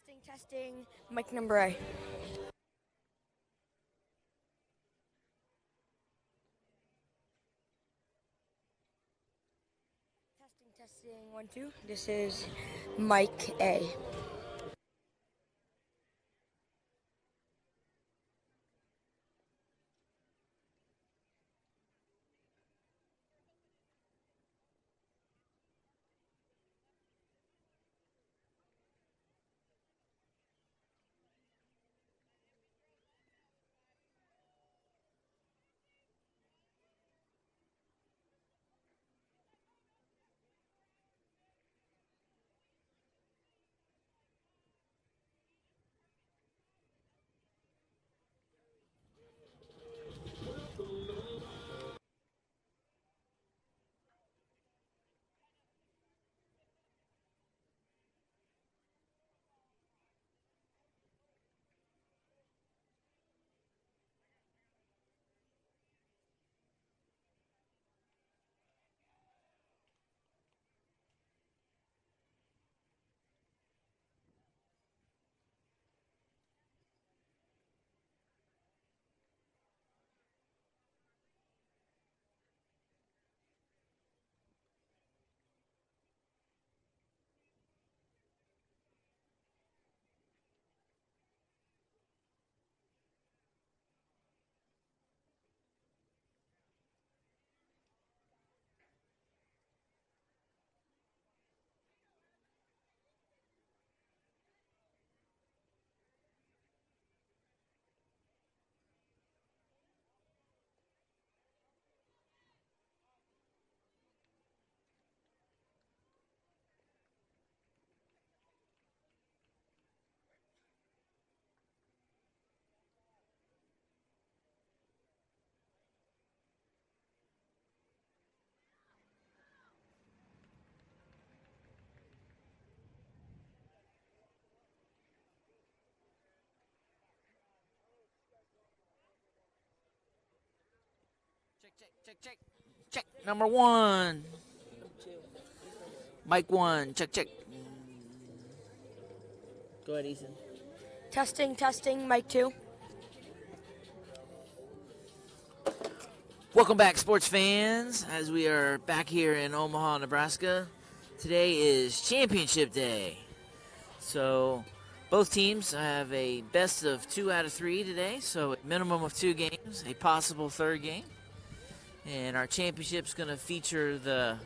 Testing, testing. Mic number A. Testing, testing. 1, 2. This is Mike A. Check. Check. Number 1. Mic 1. Check. Go ahead, Ethan. Testing, testing. Mic 2. Welcome back, sports fans, as we are back here in Omaha, Nebraska. Today is championship day. So both teams have a best of 2 out of 3 today, so a minimum of 2 games, a possible third game. And our championship's going to feature the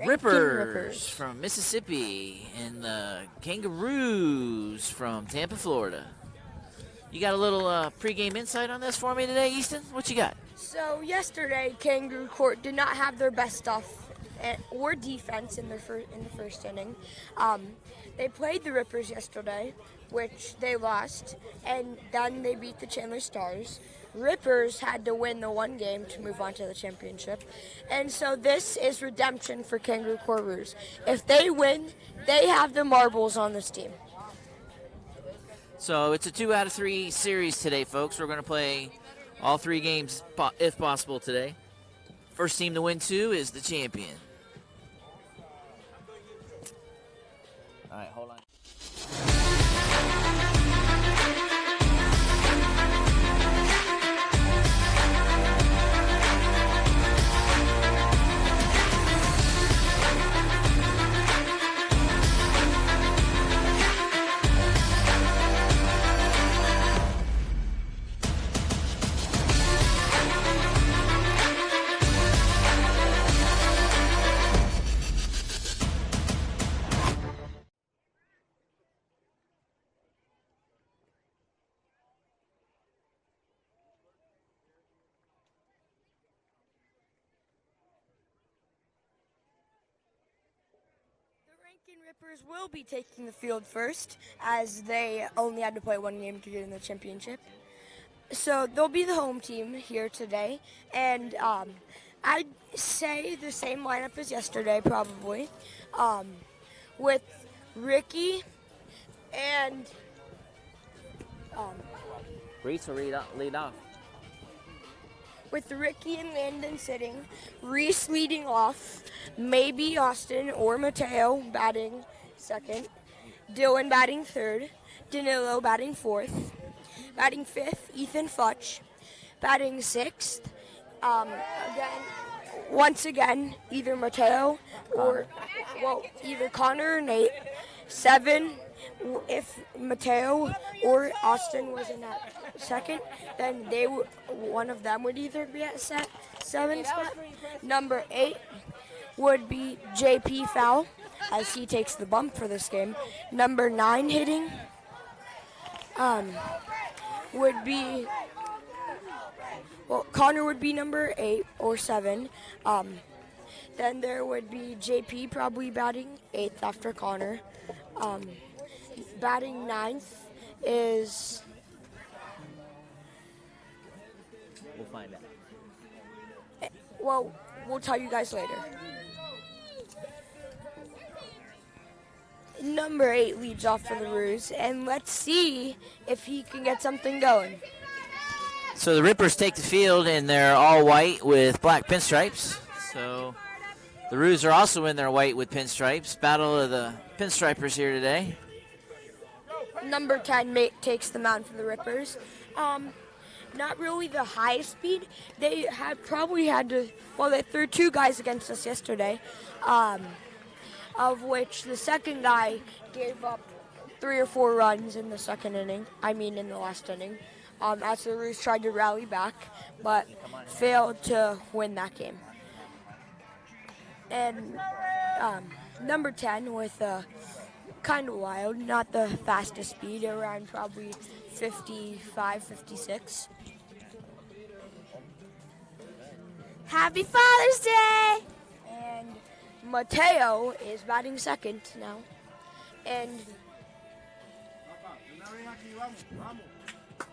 Rippers from Mississippi and the Kangaroos from Tampa, Florida. You got a little pregame insight on this for me today, Easton? What you got? So yesterday, Kangaroo Court did not have their best stuff or defense in the first inning. They played the Rippers yesterday, which they lost, and then they beat the Chandler Stars. Rippers had to win the one game to move on to the championship. And so this is redemption for Kangaroo Court Roos. If they win, they have the marbles on this team. So it's a 2 out of 3 series today, folks. We're going to play all 3 games, if possible, today. First team to win 2 is the champion. All right, hold on. Rankin Rippers will be taking the field first, as they only had to play one game to get in the championship. So they'll be the home team here today, and I'd say the same lineup as yesterday, probably, with Ricky and Reese will lead off. With Ricky and Landon sitting, Reese leading off, maybe Austin or Mateo batting second, Dylan batting third. Danilo batting fourth. Batting fifth, Ethan Futch. Batting sixth, once again, either Mateo or, either Connor or Nate. 7, if Mateo or Austin was in that second, then one of them would either be at 7 spot. Number 8 would be JP Fowl, as he takes the bump for this game. Number 9 hitting would be, Connor would be number 8 or 7. Then there would be JP probably batting 8th after Connor. Batting 9th is... We'll find out. Well, we'll tell you guys later. Number 8 leads off for the Roos, and let's see if he can get something going. So the Rippers take the field, and they're all white with black pinstripes. So the Roos are also in their white with pinstripes. Battle of the pinstripers here today. Number 10 takes the mound for the Rippers. Not really the highest speed. They probably had to, they threw 2 guys against us yesterday, of which the second guy gave up 3 or 4 runs in the in the last inning. As the Roos tried to rally back, but failed to win that game. And number 10 with kind of wild, not the fastest speed, around probably 55, 56. Happy Father's Day! And Mateo is batting second now. And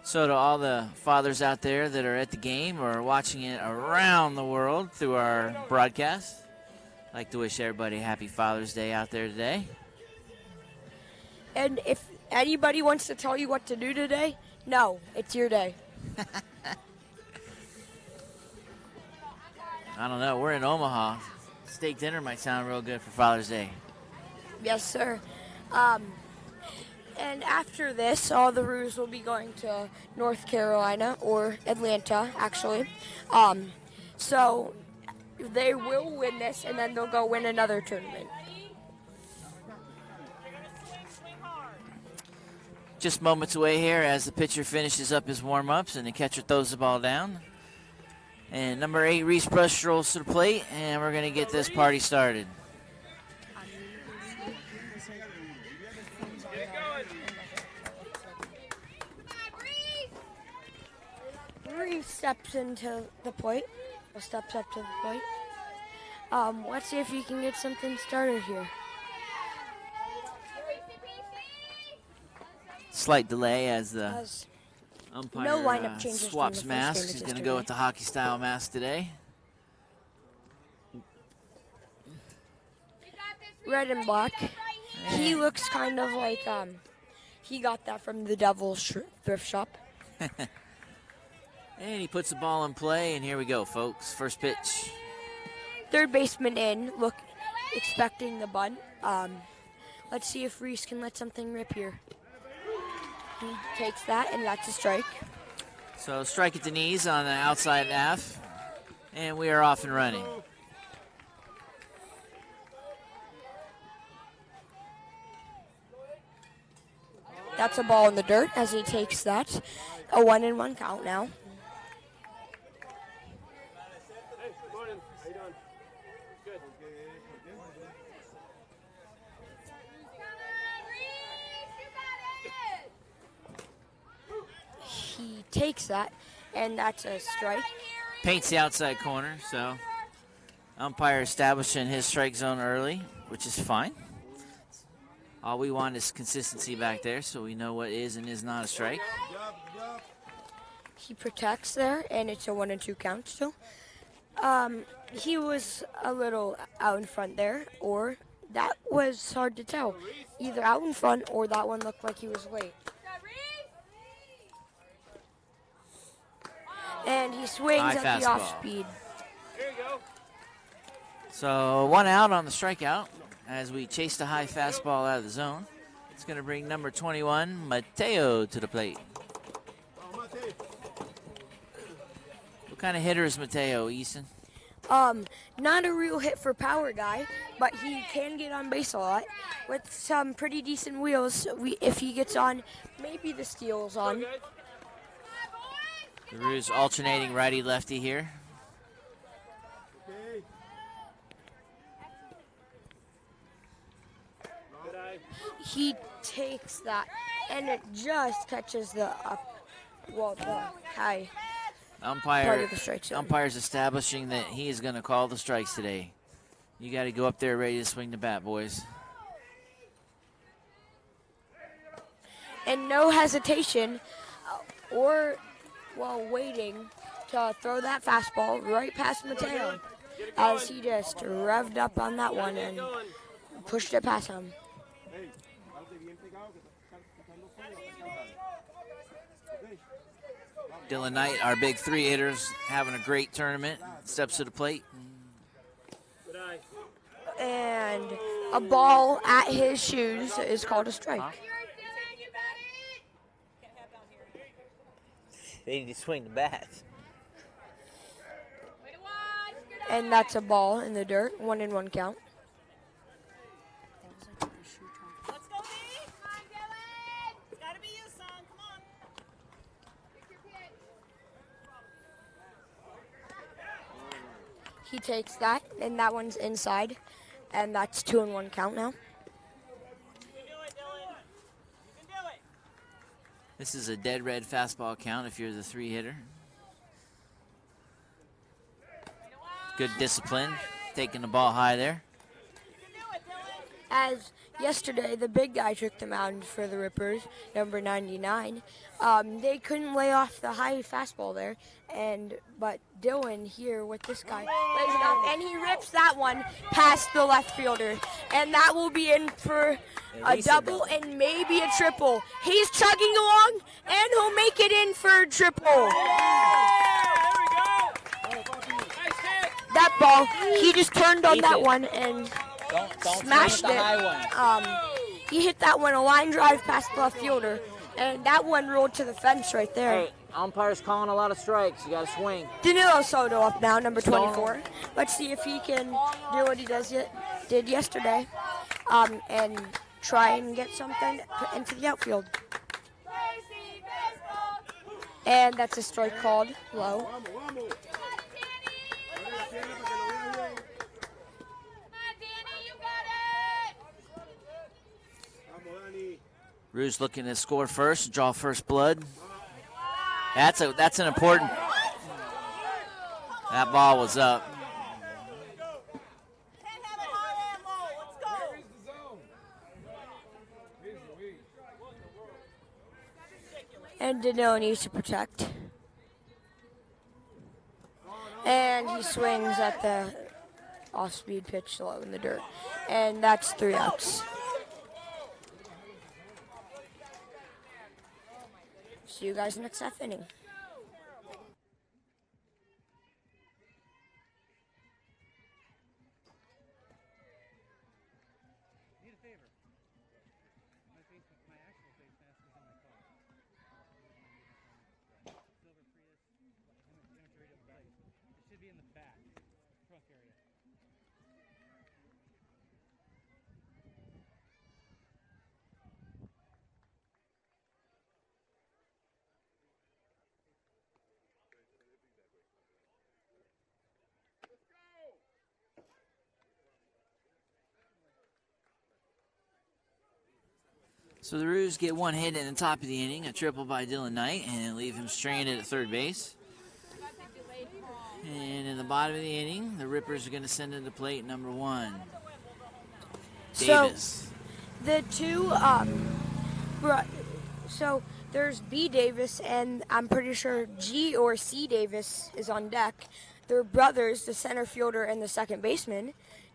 so to all the fathers out there that are at the game or watching it around the world through our broadcast, I'd like to wish everybody a happy Father's Day out there today. And if anybody wants to tell you what to do today, no, it's your day. I don't know. We're in Omaha. Steak dinner might sound real good for Father's Day. Yes, sir. And after this, all the Roos will be going to North Carolina or Atlanta, actually. So they will win this, and then they'll go win another tournament. Just moments away here as the pitcher finishes up his warm-ups and the catcher throws the ball down. And number 8, Reese Brush, strolls to the plate, and we're going to get this party started. Reese steps into the plate, or steps up to the plate. Let's see if he can get something started here. Slight delay as the umpire no lineup changes swaps masks. He's going to go with the hockey-style mask today. Red and black. He looks kind of like he got that from the Devil's thrift shop. And he puts the ball in play, and here we go, folks. First pitch. Third baseman in, expecting the bunt. Let's see if Reese can let something rip here. He takes that, and that's a strike. So strike at the knees on the outside half, and we are off and running. That's a ball in the dirt as he takes that. A 1-1 count now. He takes that, and that's a strike. Paints the outside corner, so umpire establishing his strike zone early, which is fine. All we want is consistency back there so we know what is and is not a strike. He protects there, and it's a 1-2 count still. He was a little out in front there, or that was hard to tell. Either out in front or that one looked like he was late. And he swings at the off speed. So 1 out on the strikeout as we chase the high fastball out of the zone. It's going to bring number 21, Mateo, to the plate. What kind of hitter is Mateo, Easton? Not a real hit for power guy, but he can get on base a lot with some pretty decent wheels. If he gets on, maybe the steal's on. The Roos alternating righty-lefty here. He takes that, and it just catches the the high part of the strike zone. Umpire's establishing that he is going to call the strikes today. You got to go up there ready to swing the bat, boys. And no hesitation or while waiting to throw that fastball right past Mateo as he just revved up on that one and pushed it past him. Dylan Knight, our big three hitters, having a great tournament. Steps to the plate. And a ball at his shoes is called a strike. They need to swing the bat. And that's a ball in the dirt, 1-1 count. Let's go, B. Come on, Dylan. It's got to be you, son. Come on. He takes that, and that one's inside, and that's 2-1 count now. You can do it, Dylan. You can do it. This is a dead red fastball count if you're the three hitter. Good discipline, taking the ball high there. As yesterday, the big guy took the mound for the Rippers, number 99. They couldn't lay off the high fastball there, but Dylan here with this guy lays it off, and he rips that one past the left fielder, and that will be in for a double and maybe a triple. He's chugging along, and he'll make it in for a triple. That ball, he just turned on that one and smashed it. He hit that one a line drive past the left fielder, and that one rolled to the fence right there. Hey, umpire's calling a lot of strikes. You got to swing. Danilo Soto up now, number 24. Let's see if he can do what he did yesterday and try and get something into the outfield. And that's a strike called low. Roos looking to score first, draw first blood. That's an important. That ball was up. And Danilo needs to protect. And he swings at the off-speed pitch low in the dirt. And that's 3 outs. See you guys next half inning. So the Roos get one hit in the top of the inning, a triple by Dylan Knight, and leave him stranded at third base. And in the bottom of the inning, the Rippers are going to send in the plate number 1, Davis. So the two, so there's B Davis, and I'm pretty sure G or C Davis is on deck. They're brothers, the center fielder and the second baseman,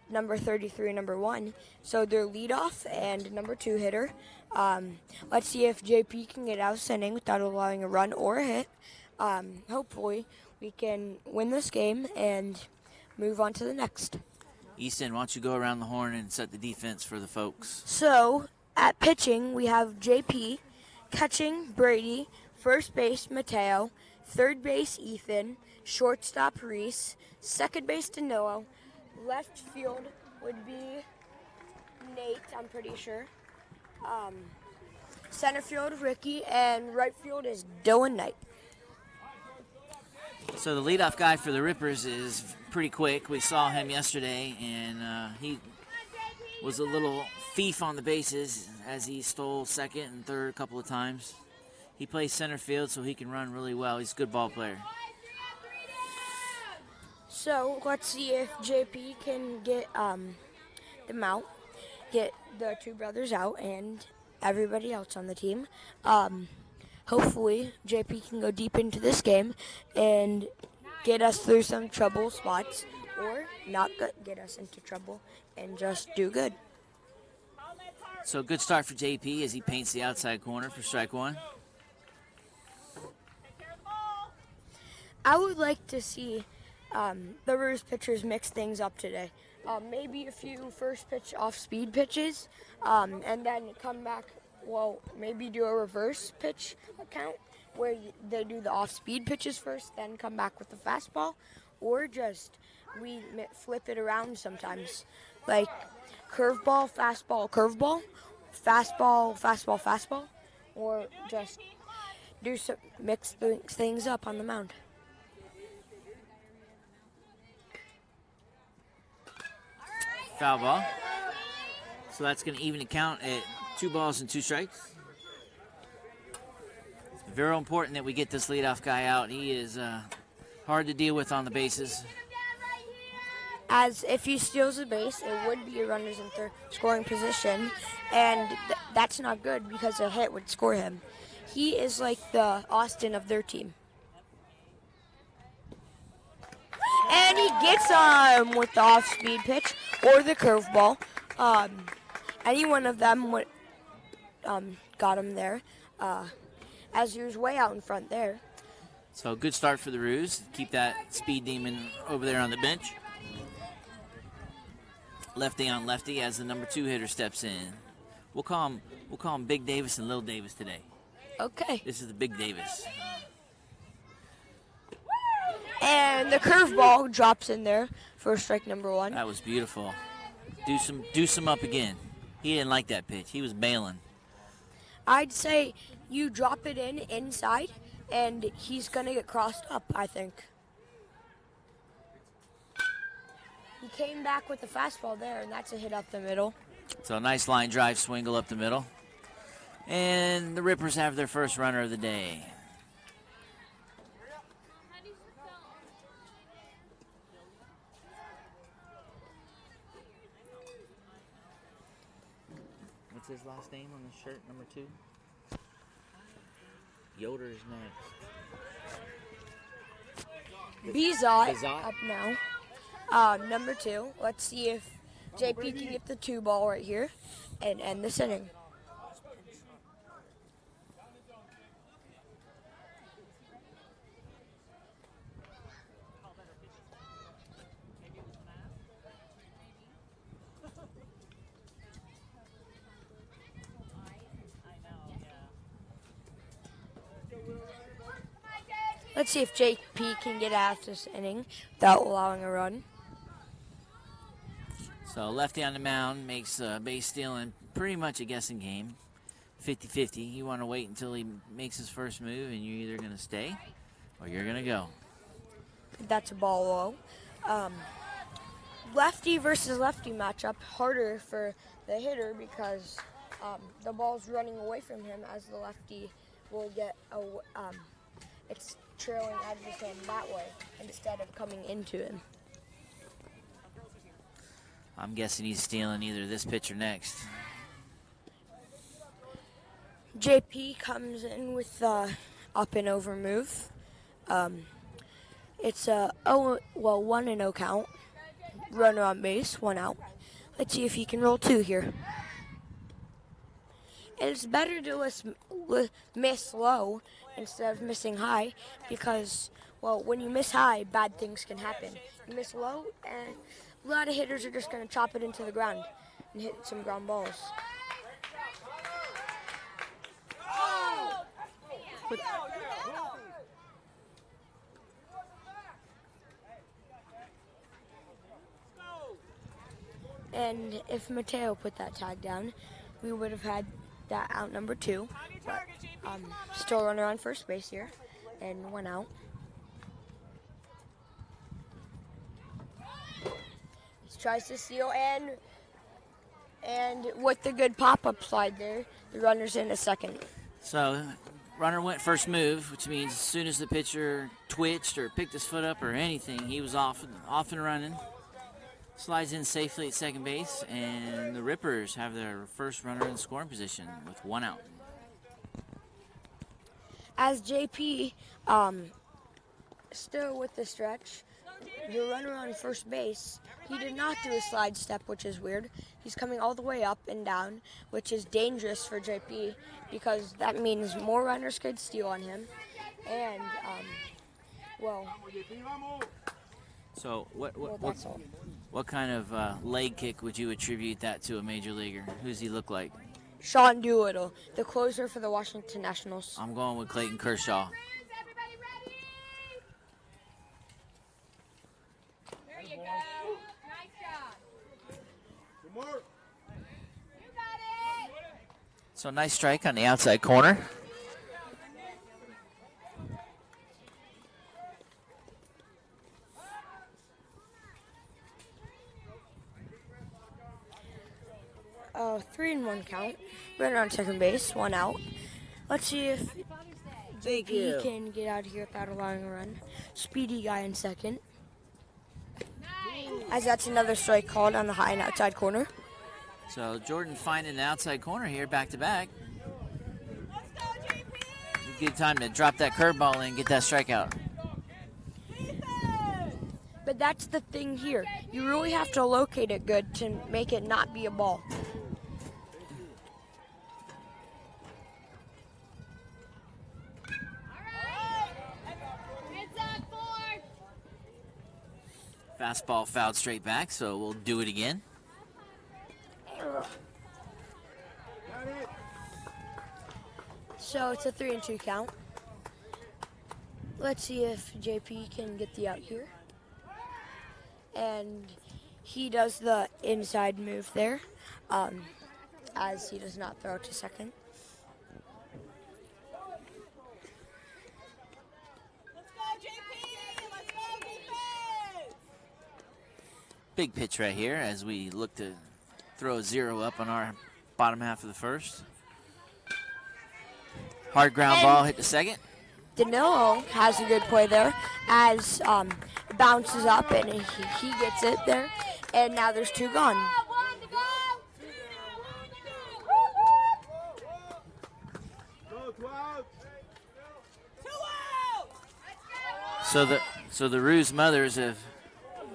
number 33 and number 1. So they're leadoff and number 2 hitter. Let's see if JP can get out inning without allowing a run or a hit. Hopefully we can win this game and move on to the next. Easton, why don't you go around the horn and set the defense for the folks? So At pitching, we have JP, catching Brady, first base Mateo, third base Ethan, shortstop Reese, second base Danilo, left field would be Nate, I'm pretty sure. Center field Ricky, and right field is Dylan Knight. So the leadoff guy for the Rippers is pretty quick. We saw him yesterday, and he was a little thief on the bases as he stole second and third a couple of times. He plays center field, so he can run really well. He's a good ball player. So let's see if JP can get them out, get the two brothers out, and everybody else on the team. Hopefully, JP can go deep into this game and get us through some trouble spots, or not get us into trouble and just do good. So good start for JP as he paints the outside corner for strike one. I would like to see the Roos pitchers mix things up today. Maybe a few first pitch off-speed pitches, and then come back. Well, maybe do a reverse pitch account where they do the off-speed pitches first, then come back with the fastball, or just we flip it around sometimes, like curveball, fastball, curveball, fastball, fastball, fastball, or just do some mix things up on the mound. Foul ball. So that's going to even the count at 2 balls and 2 strikes. It's very important that we get this leadoff guy out. He is hard to deal with on the bases. As if he steals a base, it would be a runners in third scoring position, and that's not good because a hit would score him. He is like the Austin of their team. And he gets him with the off-speed pitch or the curveball. Any one of them would got him there, as he was way out in front there. So good start for the Roos. Keep that speed demon over there on the bench. Lefty on lefty as the number 2 hitter steps in. We'll call him Big Davis and Little Davis today. Okay. This is the Big Davis. And the curveball drops in there for strike number 1. That was beautiful. Do some up again. He didn't like that pitch. He was bailing. I'd say you drop it inside, and he's going to get crossed up, I think. He came back with the fastball there, and that's a hit up the middle. So nice line drive swingle up the middle. And the Rippers have their first runner of the day. What's his last name on the shirt, number 2? Yoder is next. Bizot Bizot. up now. Number 2. Let's see if JP can get the 2 ball right here and end this inning. Let's see if JP can get out of this inning without allowing a run. So lefty on the mound makes base stealing pretty much a guessing game. 50-50. You want to wait until he makes his first move, and you're either going to stay or you're going to go. That's a ball low. Lefty versus lefty matchup, harder for the hitter because the ball's running away from him as the lefty will get it's trailing out of his hand that way instead of coming into him. I'm guessing he's stealing either this pitch or next. JP comes in with the up and over move. It's a 1-0 count. Runner on base, 1 out. Let's see if he can roll 2 here. And it's better to miss low instead of missing high because, well, when you miss high, bad things can happen. You miss low, and a lot of hitters are just going to chop it into the ground and hit some ground balls. And if Mateo put that tag down, we would have had that out number 2. But, still runner on first base here, and 1 out. He tries to steal, and with the good pop-up slide there, the runner's in a second. So runner went first move, which means as soon as the pitcher twitched or picked his foot up or anything, he was off and running. Slides in safely at second base, and the Rippers have their first runner in scoring position with 1 out. As JP, still with the stretch, the runner on first base, he did not do a slide step, which is weird. He's coming all the way up and down, which is dangerous for JP because that means more runners could steal on him. And, So that's all. what kind of leg kick would you attribute that to a major leaguer? Who does he look like? Sean Doolittle, the closer for the Washington Nationals. I'm going with Clayton Kershaw. Everybody ready? There you go. Nice job. You got it. So nice strike on the outside corner. Oh, 3-1 count. Runner on second base, 1 out. Let's see if Thank he you. can get out of here without allowing a run. Speedy guy in second. As that's another strike called on the high and outside corner. So Jordan finding the outside corner here, back to back. Let's go, JP. Good time to drop that curveball in and get that strikeout. But that's the thing here. You really have to locate it good to make it not be a ball. Fastball fouled straight back, so we'll do it again. So it's a 3-2 count. Let's see if JP can get the out here. And he does the inside move there, as he does not throw to second. Let's go, JP. Let's go, defense. Big pitch right here as we look to throw a 0 up on our bottom half of the first. Hard ground ball hit to second. Danilo has a good play there as it bounces up and he gets it there. And now there's 2 gone. One to go. Two out. Let's go. So the Ruse mothers have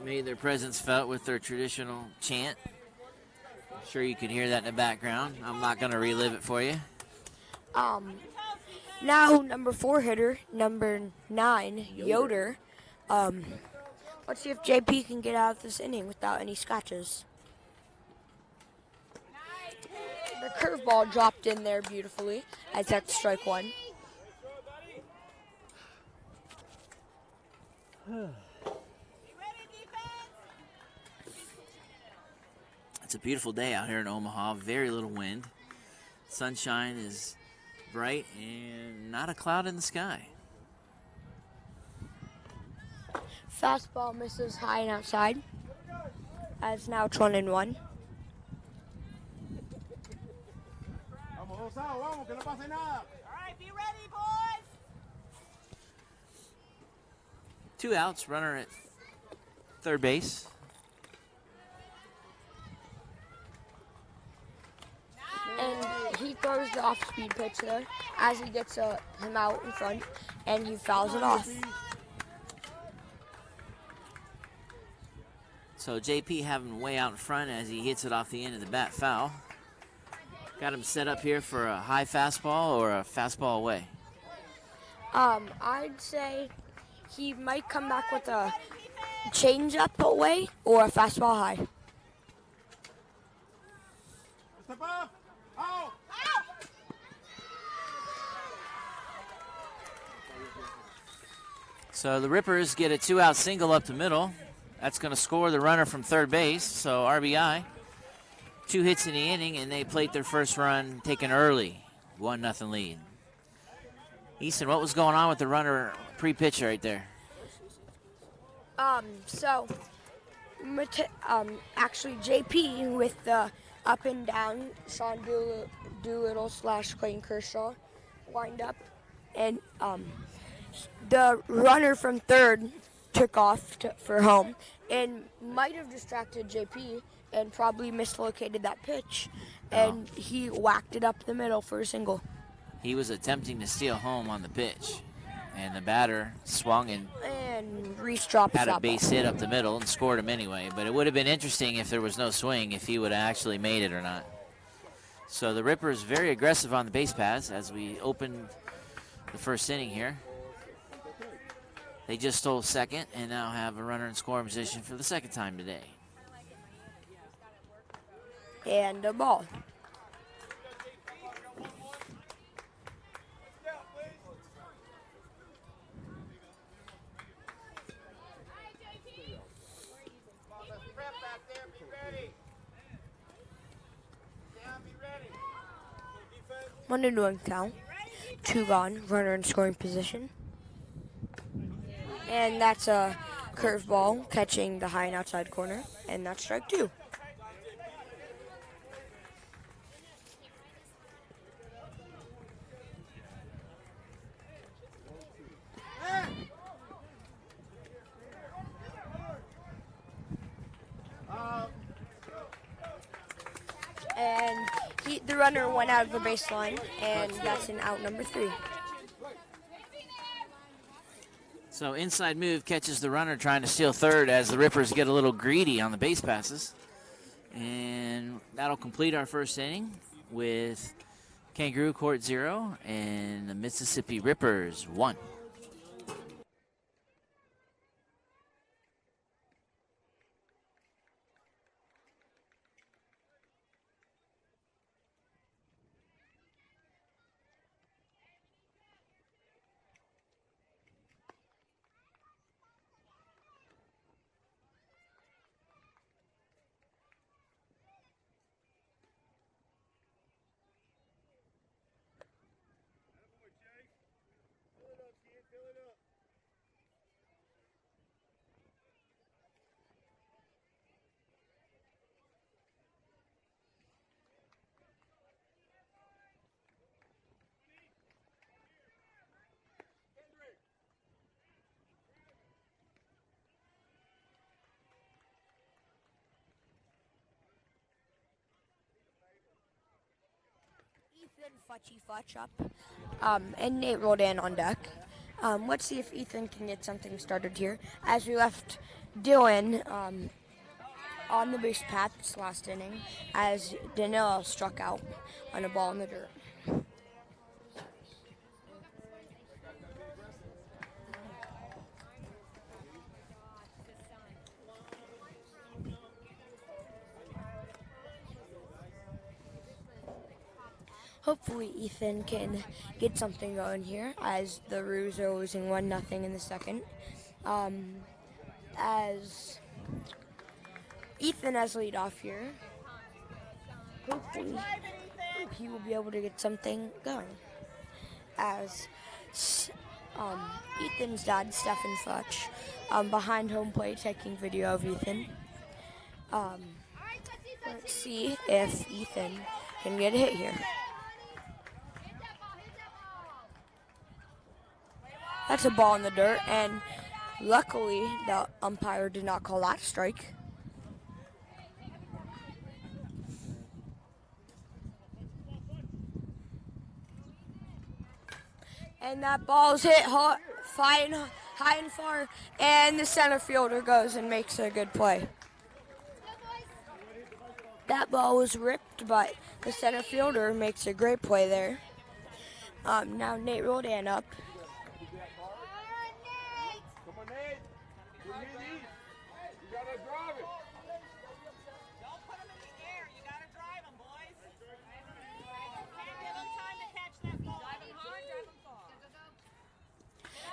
made their presence felt with their traditional chant. I'm sure you can hear that in the background. I'm not going to relive it for you. Now number 4 hitter, number 9, Yoder. Let's see if JP can get out of this inning without any scratches. The curveball dropped in there beautifully as that's strike 1. It's a beautiful day out here in Omaha. Very little wind. Sunshine is bright and not a cloud in the sky. Fastball misses high and outside. As now it's 1-1. All right, be ready, boys. 2 outs, runner at third base. And he throws the off-speed pitch there as he gets him out in front, and he fouls it off. So JP having way out in front as he hits it off the end of the bat foul. Got him set up here for a high fastball or a fastball away. I'd say he might come back with a change-up away or a fastball high. So the Rippers get a 2-out single up the middle. That's going to score the runner from third base, so RBI. 2 hits in the inning, and they played their first run taken early. 1-0 lead. Easton, what was going on with the runner pre-pitch right there? Actually, JP with the up and down, Sean Doolittle / Clayton Kershaw wind up, and the runner from third took off for home and might have distracted JP and probably mislocated that pitch, and he whacked it up the middle for a single. He was attempting to steal home on the pitch, and the batter swung and Reese dropped had a that base ball. hit up the middle and scored him anyway. But it would have been interesting if there was no swing, if he would have actually made it or not. So the Rippers very aggressive on the base paths as we open the first inning here. They just stole second and now have a runner in scoring position for the second time today. And a ball. One and one count. 2 gone. Runner in scoring position. And that's a curveball catching the high and outside corner. And that's strike 2. And the runner went out of the baseline, and that's an out number 3. So inside move catches the runner trying to steal third as the Rippers get a little greedy on the base passes. And that'll complete our first inning with Kangaroo Court 0 and the Mississippi Rippers 1. Ethan Futchy up, and Nate rolled in on deck. Let's see if Ethan can get something started here. As we left Dylan on the base path this last inning, as Danilo struck out on a ball in the dirt. Hopefully Ethan can get something going here as the Roos are losing 1-0 in the second. As Ethan has lead off here, hopefully he will be able to get something going. As Ethan's dad, Stephen Futch, behind home plate taking video of Ethan. Let's see if Ethan can get a hit here. That's a ball in the dirt, and luckily the umpire did not call that a strike. And that ball's hit high and far, and the center fielder goes and makes a good play. That ball was ripped, but the center fielder makes a great play there. Now Nate Roldan up.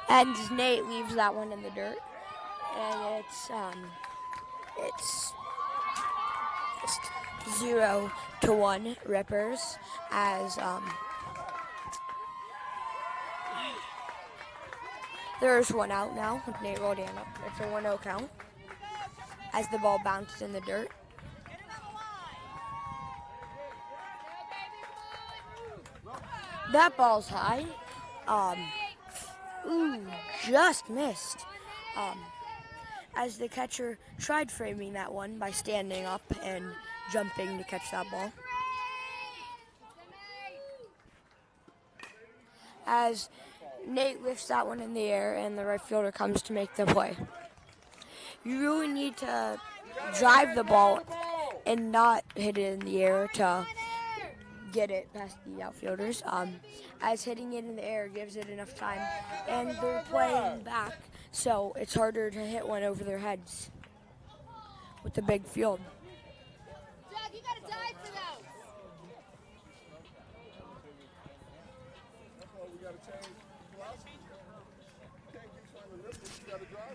And Nate leaves that one in the dirt. And it's 0-1 Rippers as there's one out now with Nate Rodano. It's a 1-0 count as the ball bounced in the dirt. That ball's high. Just missed. As the catcher tried framing that one by standing up and jumping to catch that ball. As Nate lifts that one in the air and the right fielder comes to make the play. You really need to drive the ball and not hit it in the air to get it past the outfielders. As hitting it in the air gives it enough time, and they're playing back, so it's harder to hit one over their heads with the big field. Jack, you gotta dive for those.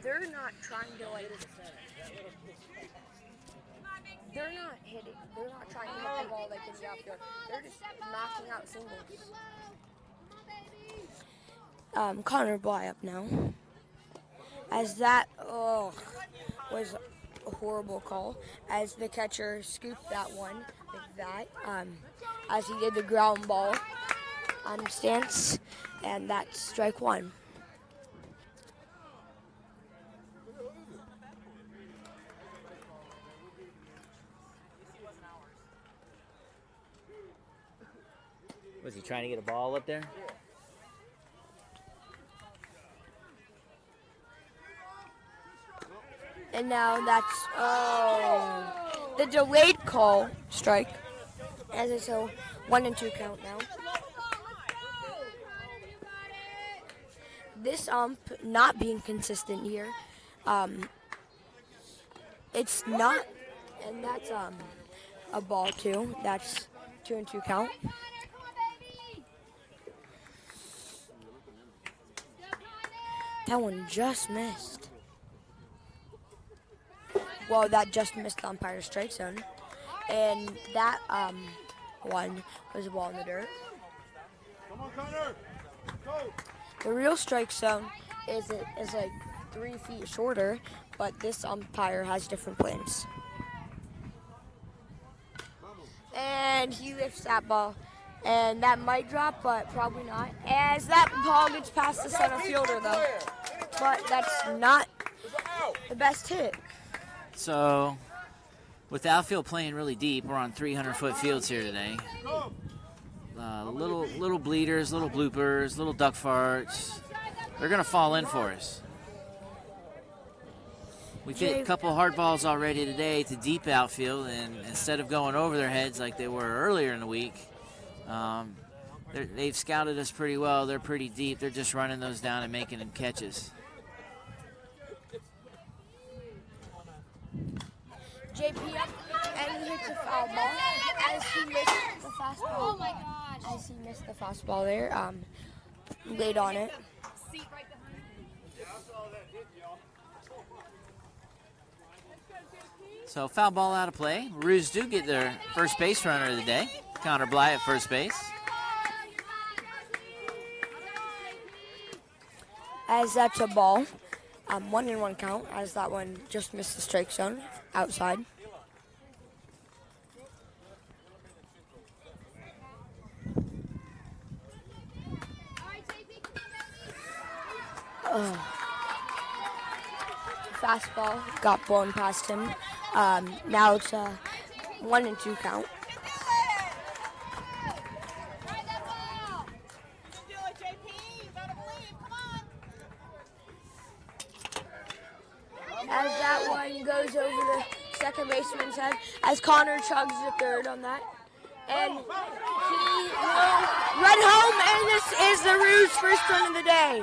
They're not trying to they're not trying to hit the ball like in the outfield. They're just knocking out singles. Connor Bly up now. As that was a horrible call. As the catcher scooped that one like that. As he did the ground ball stance, and that's strike one. Was he trying to get a ball up there? And now that's the delayed call strike. As it's a 1-2 count now. This not being consistent here. It's not, and that's a ball too. That's 2-2 count. That one just missed. Well, that just missed the umpire's strike zone. And that one was a ball in the dirt. Come on, Connor. Go. The real strike zone is like 3 feet shorter, but this umpire has different plans. And he lifts that ball. And that might drop, but probably not. As that ball gets past the center fielder, though. But that's not the best hit. So, with the outfield playing really deep, we're on 300-foot fields here today. Little bleeders, little bloopers, little duck farts. They're going to fall in for us. We've hit a couple hard balls already today to deep outfield, and instead of going over their heads like they were earlier in the week, they've scouted us pretty well. They're pretty deep. They're just running those down and making them catches. JP up, and he hits a foul ball as he missed the fastball. Oh my gosh. As he missed the fastball there, laid on it. Seat right behind you. So foul ball out of play. Roos do get their first base runner of the day. Connor Bly at first base. As that's a ball, 1-1 count, as that one just missed the strike zone outside. Fastball got blown past him. Now it's a 1-2 count. As that one goes over the second baseman's head, as Connor chugs the third on that. And he will run home, and this is the Roos' first run of the day.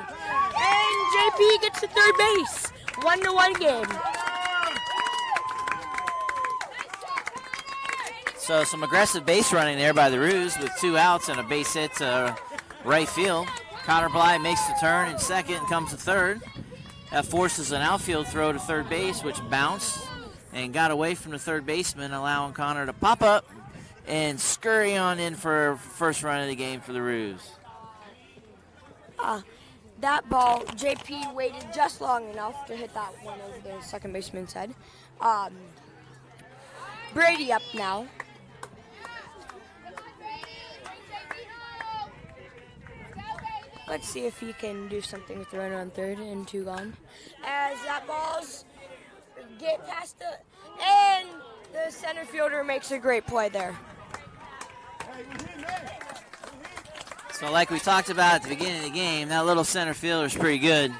And JP gets to third base. 1-1 game. So some aggressive base running there by the Roos with 2 outs and a base hit to right field. Connor Bly makes the turn, and second comes the third. That forces an outfield throw to third base, which bounced and got away from the third baseman, allowing Connor to pop up and scurry on in for first run of the game for the Roos. That ball, JP waited just long enough to hit that one over the second baseman's head. Brady up now. Let's see if he can do something with the runner on third and 2 gone. As that ball's get past and the center fielder makes a great play there. So like we talked about at the beginning of the game, that little center fielder is pretty good.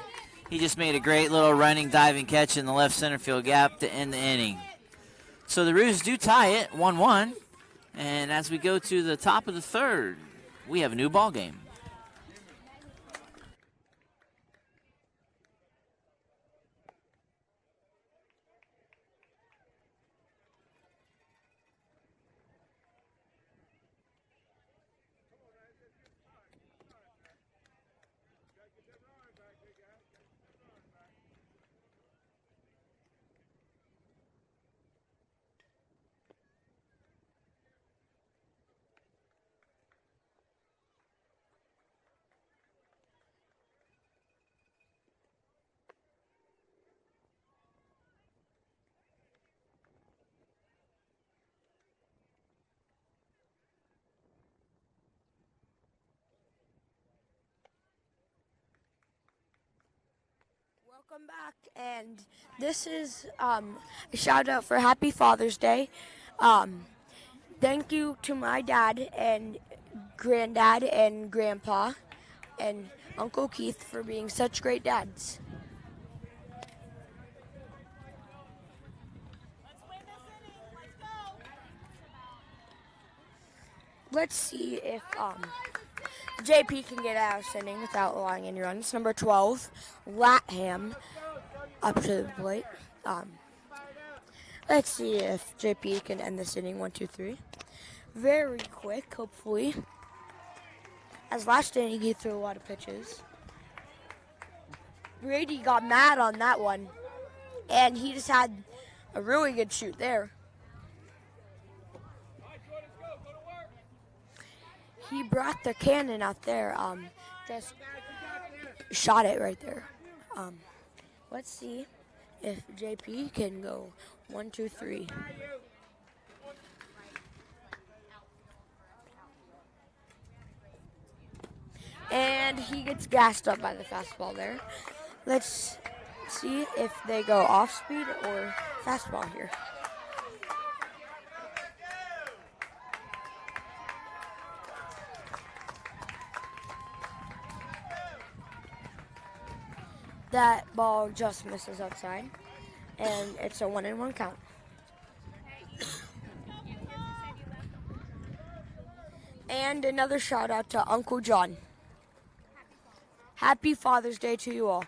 He just made a great little running, diving catch in the left center field gap to end the inning. So the Roos do tie it 1-1. And as we go to the top of the third, we have a new ball game. Welcome back, and this is a shout out for Happy Father's Day. Thank you to my dad and granddad and grandpa and Uncle Keith for being such great dads. Let's win this inning. Let's go. Let's see if JP can get out of this inning without allowing any runs. Number 12, Latham, up to the plate. Let's see if JP can end this inning 1, 2, 3. Very quick, hopefully. As last inning, he threw a lot of pitches. Brady got mad on that one, and he just had a really good shoot there. He brought the cannon out there, just shot it right there. Let's see if JP can go 1, 2, 3. And he gets gassed up by the fastball there. Let's see if they go off speed or fastball here. That ball just misses outside, and it's a 1-1 count. And another shout out to Uncle John. Happy Father's Day to you all.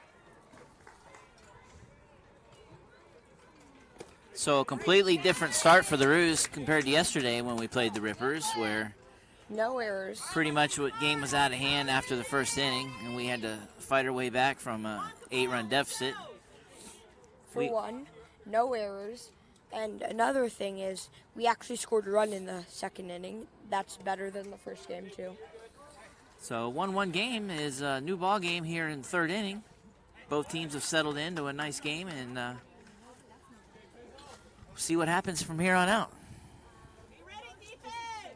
So a completely different start for the Roos compared to yesterday when we played the Rippers, where No errors. pretty much what game was out of hand after the first inning, and we had to fight our way back from an 8-run deficit. For one, no errors. And another thing is we actually scored a run in the second inning. That's better than the first game, too. So 1-1 game is a new ball game here in the third inning. Both teams have settled into a nice game, and see what happens from here on out. Be ready, defense.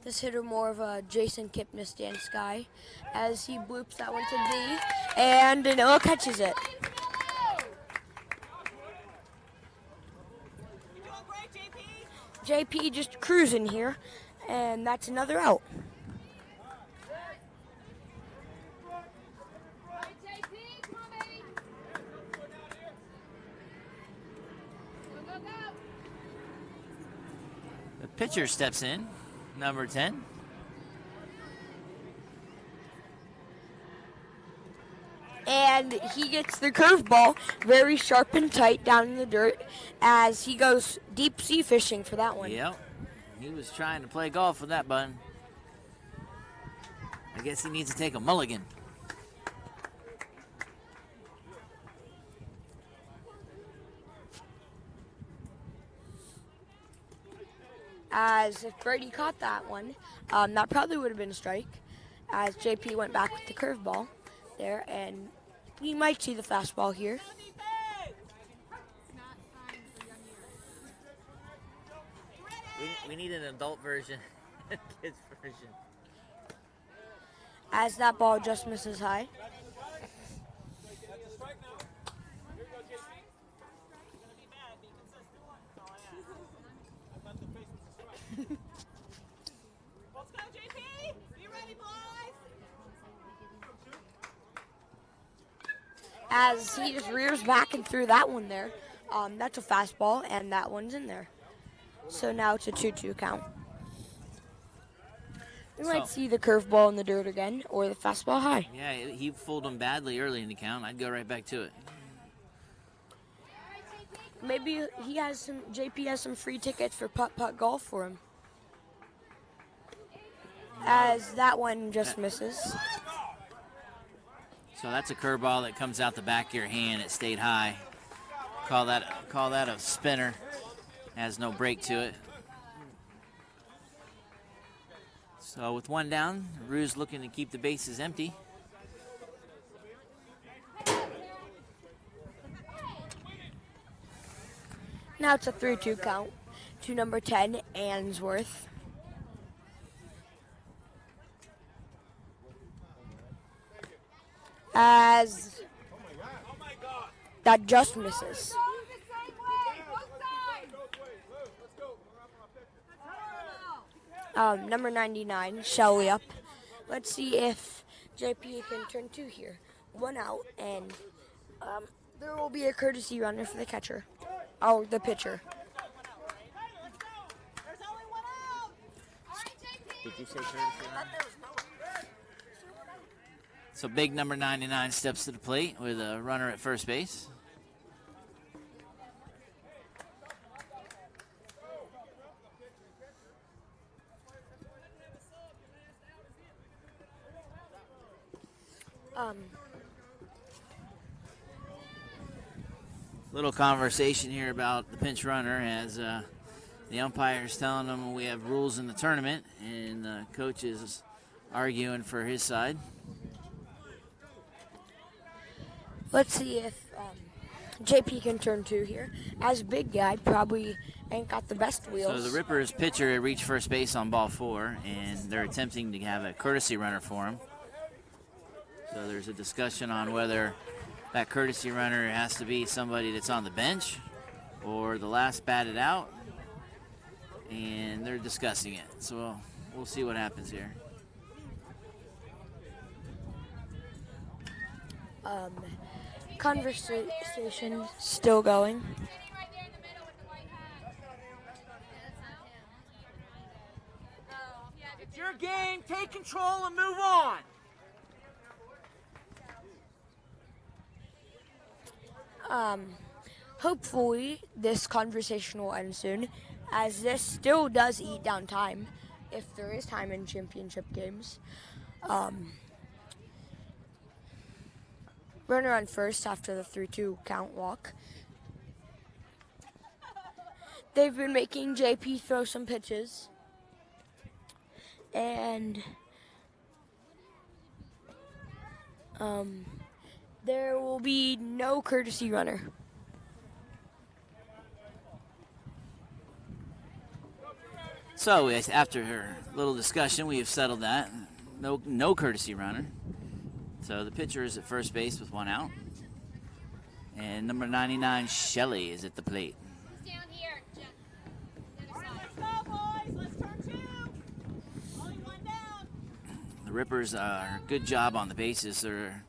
This hitter more of a Jason Kipnis dance guy as he bloops that one to D, and Danilo catches it. You're doing great, JP. JP just cruising here, and that's another out. JP, come on, baby. Go, go, go. The pitcher steps in, number 10. And he gets the curveball very sharp and tight down in the dirt as he goes deep sea fishing for that one. Yep. He was trying to play golf with that button. I guess he needs to take a mulligan. As if Brady caught that one, that probably would have been a strike. As JP went back with the curveball there, and we might see the fastball here. We need an adult version, kids version. As that ball just misses high. Let's go, JP! Be ready, boys! As he just rears back and threw that one there. That's a fastball, and that one's in there. So now it's a 2-2 count. We might see the curveball in the dirt again, or the fastball high. Yeah, he fooled him badly early in the count. I'd go right back to it. Maybe JP has some free tickets for putt-putt golf for him. As that one just misses. So that's a curveball that comes out the back of your hand. It stayed high. Call that a spinner. Has no break to it. So with one down, Rue's looking to keep the bases empty. Now it's a 3-2 count to number 10, Answorth. As that just misses. Number 99, Shelly up. Let's see if JP can turn 2 here. 1 out, and there will be a courtesy runner for the catcher. Oh, the pitcher. There's only one out! Did you say courtesy runner? So big number 99 steps to the plate with a runner at first base. Little conversation here about the pinch runner as the umpire's telling them we have rules in the tournament, and the coach is arguing for his side. Let's see if JP can turn 2 here. As a big guy, probably ain't got the best wheels. So the Rippers pitcher reached first base on ball 4, and they're attempting to have a courtesy runner for him. So there's a discussion on whether that courtesy runner has to be somebody that's on the bench or the last batted out, and they're discussing it. So we'll see what happens here. Conversation still going. It's your game. Take control and move on. Hopefully this conversation will end soon, as this still does eat down time, if there is time in championship games. Runner on first after the 3-2 count walk. They've been making JP throw some pitches. And there will be no courtesy runner. So after her little discussion, we have settled that. No courtesy runner. So the pitcher is at first base with 1 out. And number 99, Shelley, is at the plate. Down here, Jeff. All right, let's go, boys. Let's turn 2. Only 1 down. The Rippers are a good job on the bases. They're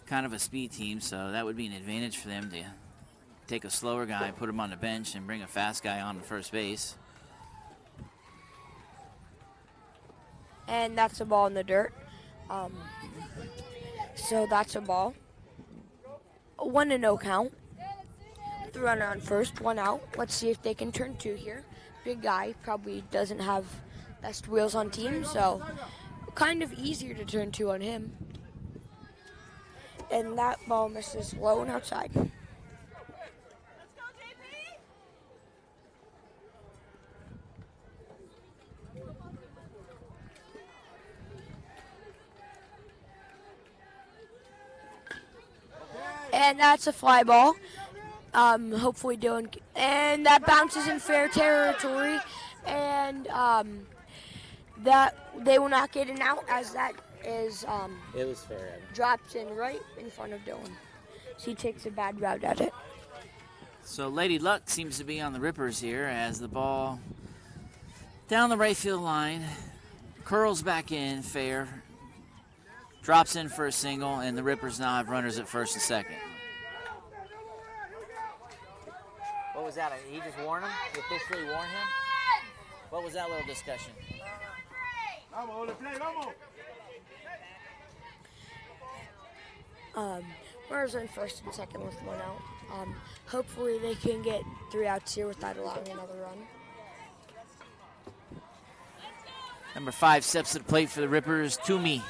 kind of a speed team, so that would be an advantage for them to take a slower guy, put him on the bench, and bring a fast guy on to first base. And that's a ball in the dirt. So that's a ball. 1-0 count. The runner on first, 1 out. Let's see if they can turn 2 here. big guy, probably doesn't have best wheels on team, so kind of easier to turn two on him. And that ball misses low and outside. Let's go, JP. And that's a fly ball. Hopefully Dylan, and that bounces in fair territory, and that they will not get an out as that is It was fair. dropped in right in front of Dylan. So he takes a bad route at it. So Lady Luck seems to be on the Rippers here as the ball down the right field line, curls back in, fair, drops in for a single, and the Rippers now have runners at first and second. What was that? He just warned him? He officially warned him? What was that little discussion? Vamos, ole, play, vamos. Runners are in first and second with one out. Hopefully they can get 3 outs here without allowing another run. Number 5 steps to the plate for the Rippers, Toomey.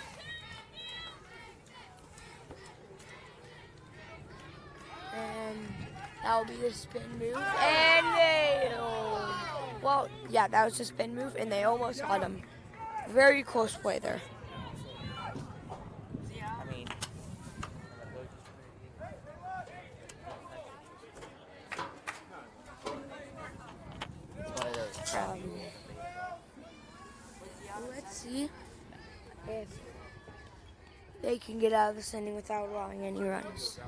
And that'll be the spin move. And they, well, yeah, that was the spin move, and they almost got him. Very close play there. I mean, one of those. Let's see if they can get out of this inning without allowing any runs.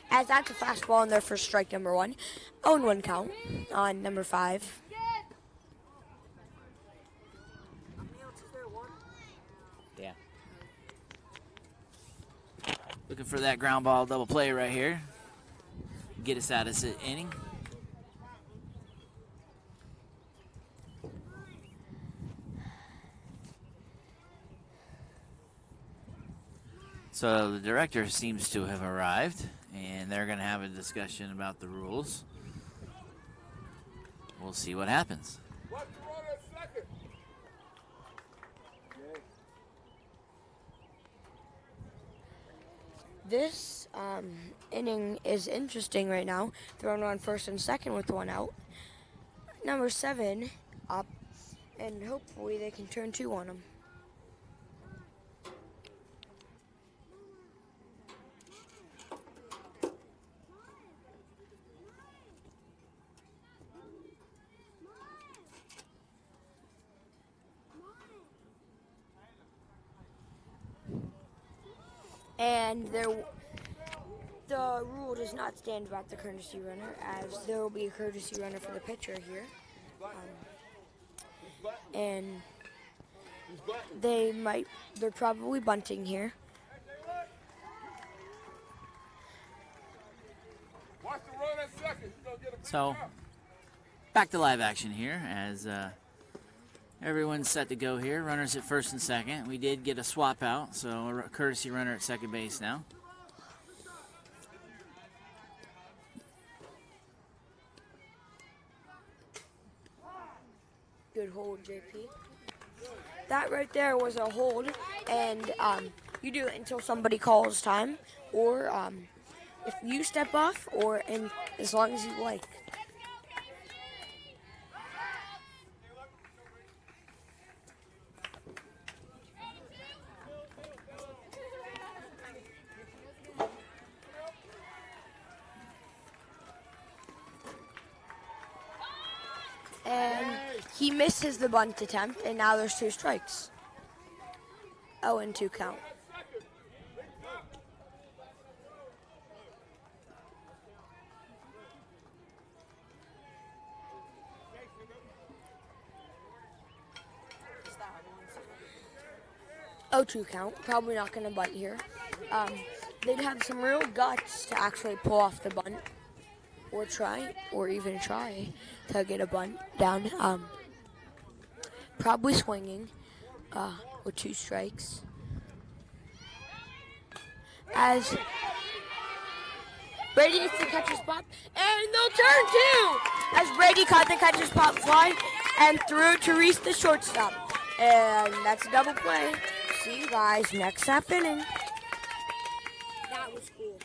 As that's a fastball in there for strike number 1. 0-1 count on number 5. Yeah. Looking for that ground ball double play right here. Get us out of this inning. So the director seems to have arrived, and they're going to have a discussion about the rules. We'll see what happens. Watch the run at second. This inning is interesting right now. Thrown on first and second with 1 out. Number 7 up, and hopefully they can turn 2 on him. And the rule does not stand about the courtesy runner, as there will be a courtesy runner for the pitcher here. And they're probably bunting here. Watch the run at second. You're gonna get a So, back to live action here as everyone's set to go here. Runners at first and second. We did get a swap out, so a courtesy runner at second base now. Good hold, JP. That right there was a hold, and you do it until somebody calls time, or if you step off, or as long as you like. And he misses the bunt attempt, and now there's 2 strikes. 0-2 count. Oh, 2 count. Probably not going to bunt here. They'd have some real guts to actually pull off the bunt, or even try to get a bunt down. Probably swinging with 2 strikes. Brady gets the catcher's pop, and they'll turn too! As Brady caught the catcher's pop fly and threw to Reese the shortstop. And that's a double play. See you guys next half inning. That was cool.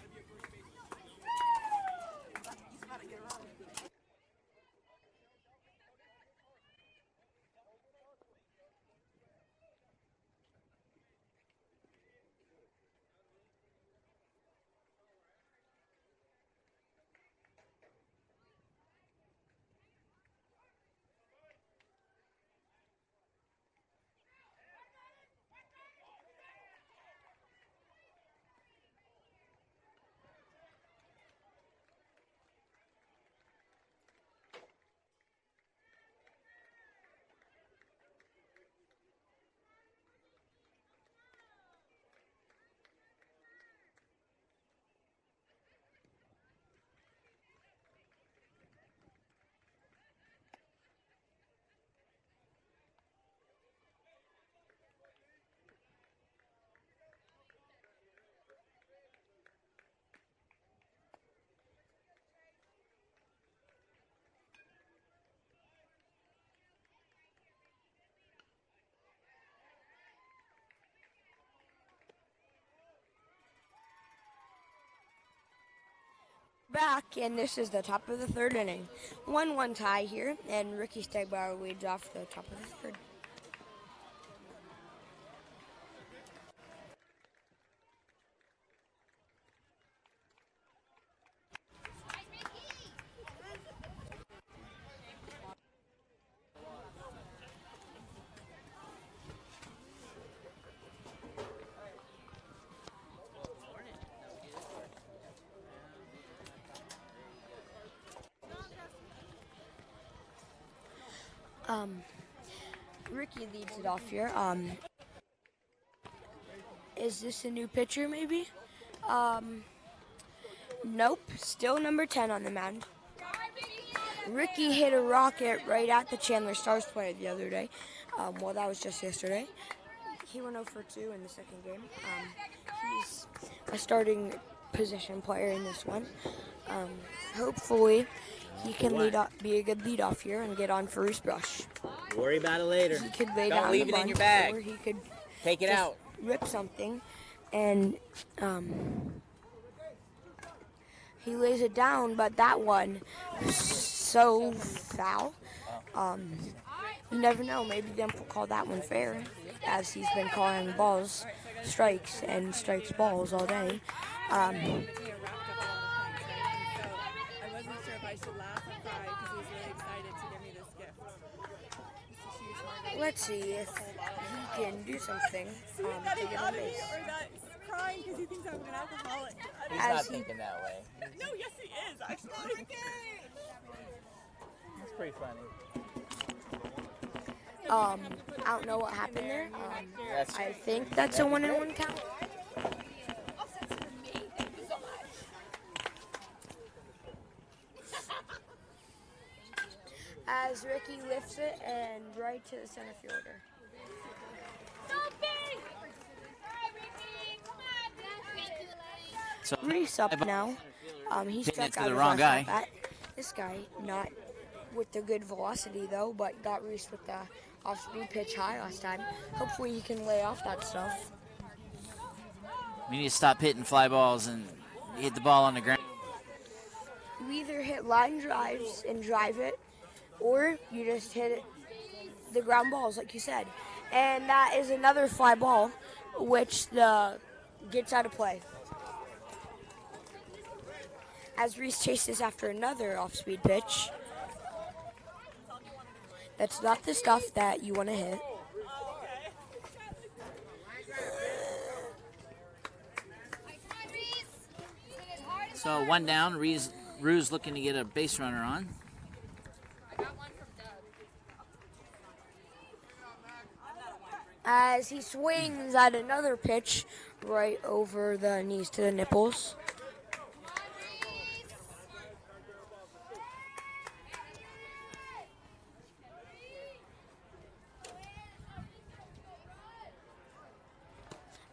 Back, and this is the top of the third inning. 1-1 tie here, and Ricky Stegbauer leads off the top of the third. Ricky leads it off here. Is this a new pitcher, maybe? Nope. Still number 10 on the mound. Ricky hit a rocket right at the Chandler Stars player the other day. Well, that was just yesterday. He went 0 for 2 in the second game. He's a starting position player in this one. Hopefully, he can be a good leadoff here and get on for Reese Brush. Worry about it later. He could lay Don't down leave the it in bunt, your bag. or he could Take it just out. rip something, and he lays it down. But that one so foul. You never know. Maybe the ump will call that one fair, as he's been calling balls strikes and strikes balls all day. I wasn't sure if I should laugh or cry because he was really excited to give me this gift. Let's see if he can do something See to that he get got on me base. or that he's crying because he thinks I'm an alcoholic. He's As not he- thinking that way. No, yes he is actually. It's pretty funny. I don't know what happened there. I think that's a 1-1 count. As Ricky lifts it and right to the center fielder. So Reese up now. He Hitting it struck to out the his wrong last guy. at-bat. This guy, not with the good velocity though, but got Reese with the off-speed pitch high last time. Hopefully he can lay off that stuff. we need to stop hitting fly balls and hit the ball on the ground. You either hit line drives and drive it, or you just hit it, the ground balls, like you said. And that is another fly ball, which gets out of play. As Reese chases after another off-speed pitch. That's not the stuff that you want to hit. So 1 down. Rue's looking to get a base runner on. As he swings at another pitch right over the knees to the nipples.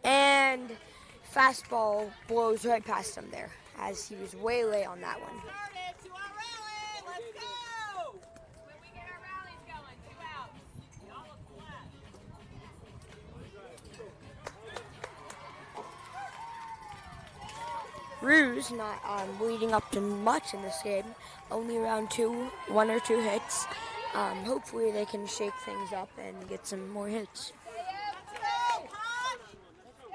And fastball blows right past him there. as he was way late on that one. Started to our rally. Let's go. When we get our rallies going, 2 outs. Y'all look flat. Ruse not leading up to much in this game, only around 1 or 2 hits. Hopefully they can shake things up and get some more hits. Let's go, Hutch. Let's go.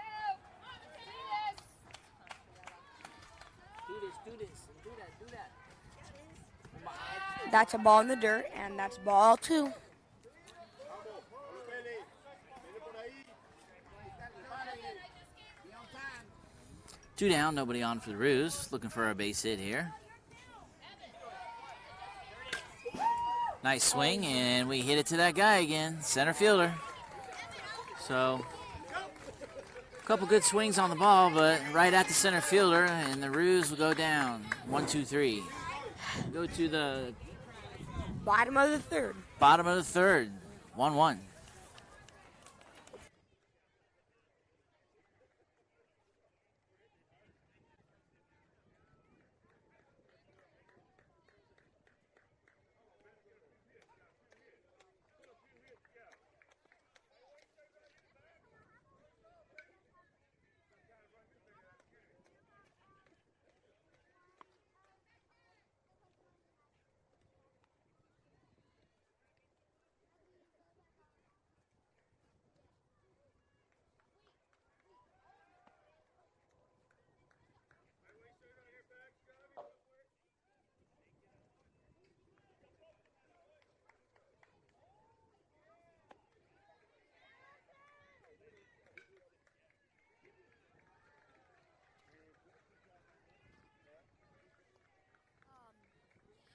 Do this. Do this. Do that. That's a ball in the dirt, and that's ball 2. Two down, nobody on for the Ruse. Looking for a base hit here. Nice swing, and we hit it to that guy again, center fielder. So, a couple good swings on the ball, but right at the center fielder, and the Ruse will go down. 1, 2, 3. Go to the Bottom of the 3rd. bottom of the 3rd. 1-1.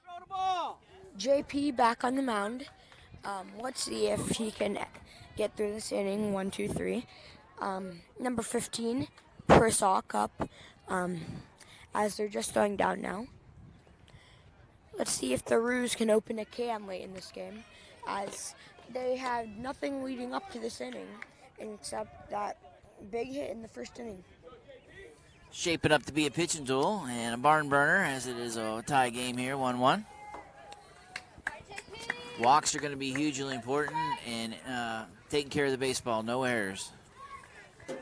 Throw the ball. JP back on the mound. Let's see if he can get through this inning. 1, 2, 3. Number 15, Persock up, as they're just throwing down now. Let's see if the Ruse can open a can late in this game, as they had nothing leading up to this inning except that big hit in the first inning. Shaping up to be a pitching duel and a barn burner, as it is a tie game here, 1-1. Walks are going to be hugely important, and taking care of the baseball, no errors. I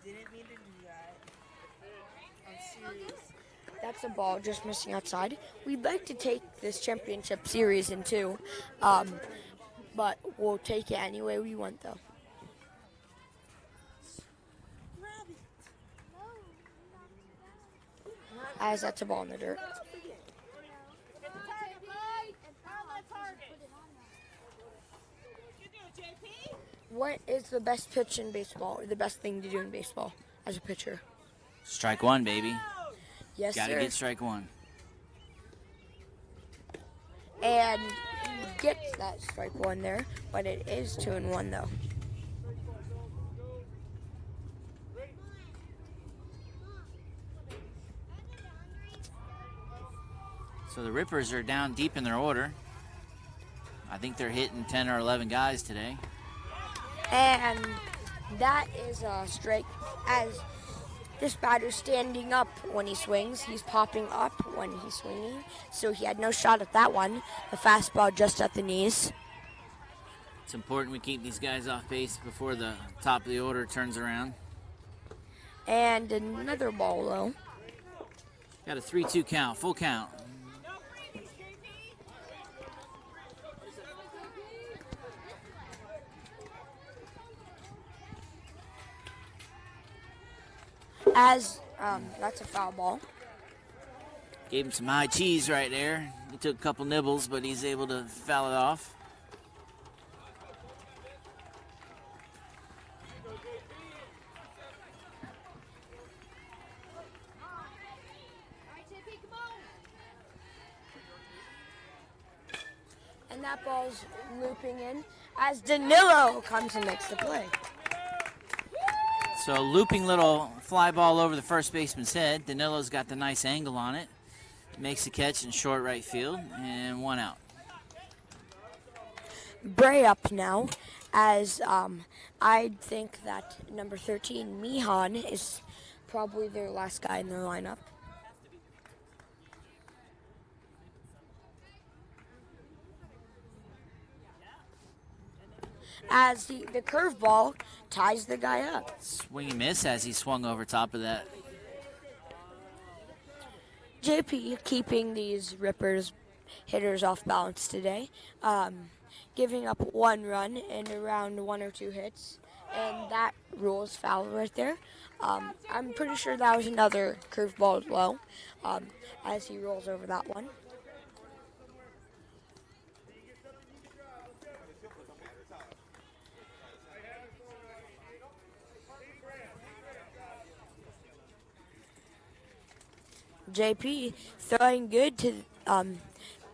didn't mean to do that. I'm serious. That's a ball just missing outside. We'd like to take this championship series in 2, but we'll take it any way we want, though. As that's a ball in the dirt. Get the target, bud. Pound that target. You do it, JP. What is the best pitch in baseball, or the best thing to do in baseball as a pitcher? Strike 1, baby. Yes, Got to sir. get strike 1. And he gets that strike 1 there, but it is 2-1 though. So the Rippers are down deep in their order. I think they're hitting 10 or 11 guys today. And that is a strike, as this batter's standing up when he swings. He's popping up when he's swinging, so he had no shot at that one. The fastball just at the knees. It's important we keep these guys off base before the top of the order turns around. And another ball low. Got a 3-2 count, full count. No freeze, JP. As that's a foul ball. Gave him some high cheese right there. He took a couple nibbles, but he's able to foul it off. And that ball's looping in as Danilo comes and makes the play. So looping little fly ball over the first baseman's head. Danilo's got the nice angle on it. Makes the catch in short right field, and 1 out. Bray up now, as I think that number 13, Mihan, is probably their last guy in their lineup. As the curveball ties the guy up. Swing and miss as he swung over top of that. JP keeping these Rippers hitters off balance today, giving up 1 run in around 1 or 2 hits, and that rules foul right there. I'm pretty sure that was another curveball as well, as he rolls over that one. JP throwing good to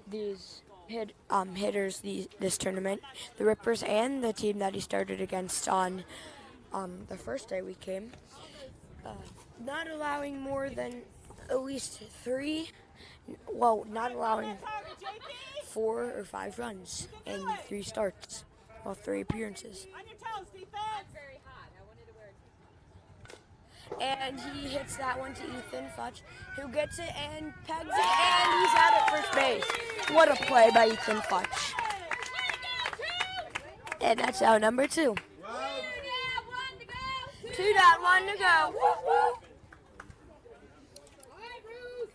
these hitters this tournament, the Rippers and the team that he started against on the first day we came. Not allowing more than at least 3, well, not allowing 4 or 5 runs in 3 starts, well, 3 appearances. On your toes, defense. Very hot. I wanted to wear And he hits that one to Ethan Futch, who gets it and pegs it, and he's out at first base. What a play by Ethan Futch. And that's out number 2. 2.1 to go. Woo-woo.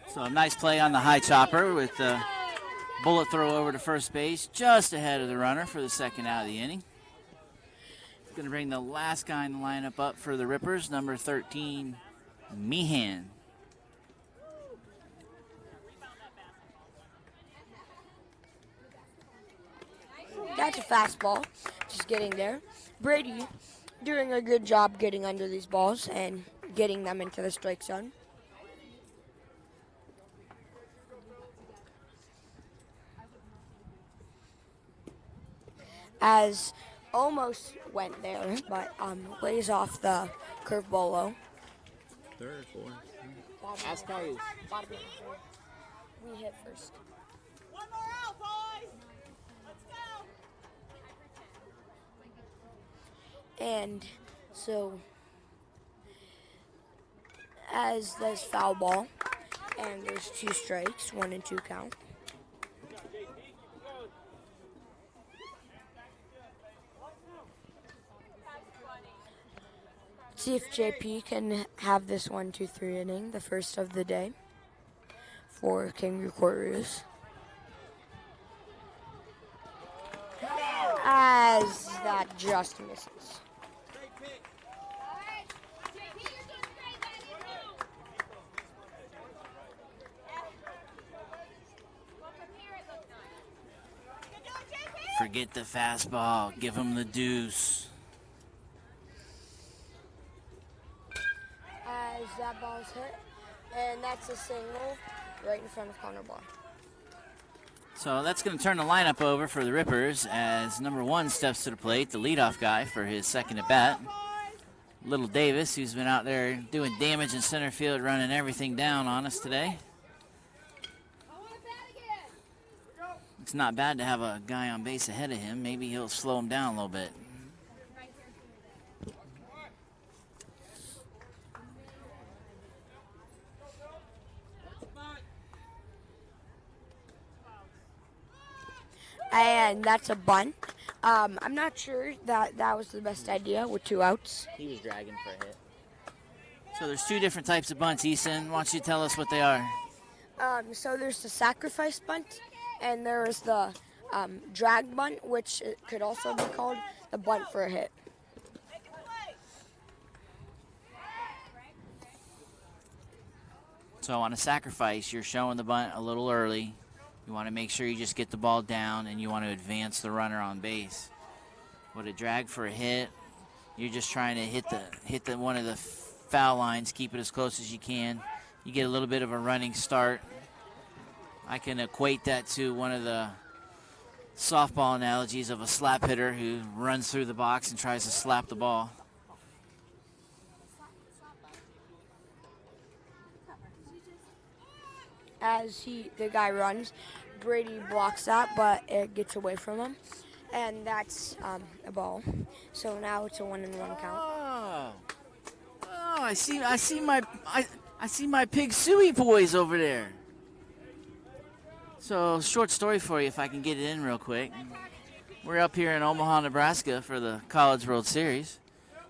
So a nice play on the high chopper with the bullet throw over to first base, just ahead of the runner for the second out of the inning. Going to bring the last guy in the lineup up for the Rippers, number 13, Meehan. That's a fastball, just getting there. Brady doing a good job getting under these balls and getting them into the strike zone. As almost went there, but lays off the curveball low. Third, fourth. We hit first. One more out, boys. Let's go. And so, as there's foul ball, and there's 2 strikes, 1 and 2 count. See if JP can have this 1-2-3 inning, the first of the day for Kangaroo Court Roos. As that just misses. Forget the fastball. Give him the deuce. As that ball's hit, and that's a single right in front of Connor Ball. So that's going to turn the lineup over for the Rippers as number 1 steps to the plate, the leadoff guy for his second at bat. Little Davis, who's been out there doing damage in center field, running everything down on us today. It's not bad to have a guy on base ahead of him. Maybe he'll slow him down a little bit. And that's a bunt. I'm not sure that was the best idea with 2 outs. He was dragging for a hit. So there's 2 different types of bunts, Easton. Why don't you tell us what they are? So there's the sacrifice bunt, and there is the drag bunt, which it could also be called the bunt for a hit. So on a sacrifice, you're showing the bunt a little early. You want to make sure you just get the ball down, and you want to advance the runner on base. With a drag for a hit, you're just trying to hit the one of the foul lines, keep it as close as you can. You get a little bit of a running start. I can equate that to one of the softball analogies of a slap hitter who runs through the box and tries to slap the ball. As the guy runs, Brady blocks that, but it gets away from him. and that's a ball. So now it's a 1-1 count. I see my Pig Suey boys over there. So, short story for you, if I can get it in real quick. We're up here in Omaha, Nebraska for the College World Series.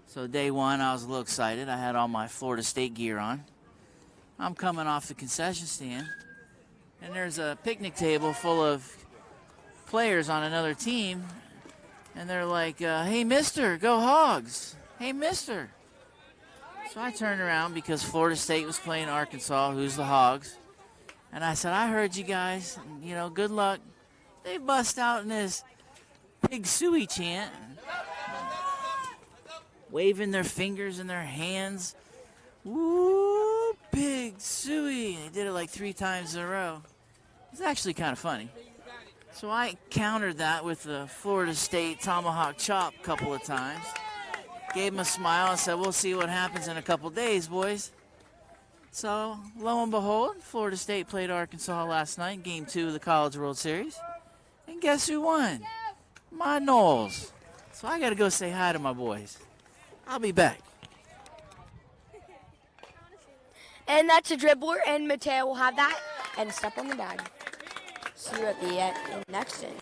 So day one, I was a little excited. I had all my Florida State gear on. I'm coming off the concession stand, and there's a picnic table full of players on another team, and they're like, hey, mister, go Hogs. Hey, mister. So I turned around because Florida State was playing Arkansas, who's the Hogs. And I said, I heard you guys, good luck. They bust out in this Pig Suey chant, waving their fingers and their hands. Woo, Pig Suey. They did it like 3 times in a row. It's actually kind of funny. So I countered that with the Florida State tomahawk chop a couple of times. Gave them a smile and said, we'll see what happens in a couple days, boys. So, lo and behold, Florida State played Arkansas last night, Game 2 of the College World Series. And guess who won? My Noles. So I got to go say hi to my boys. I'll be back. And that's a dribbler, and Mateo will have that and step on the bag. See you at the next inning.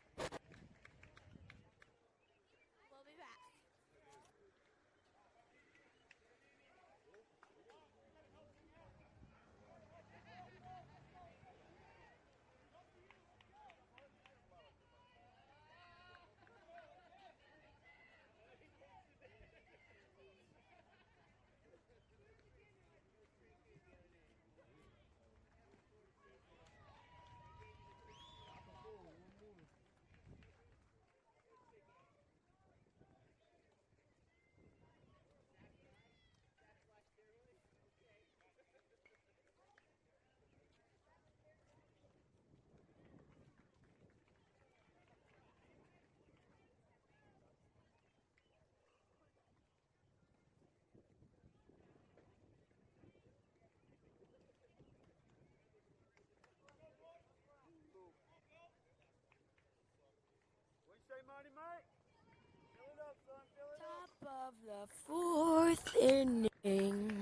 Top of the 4th inning.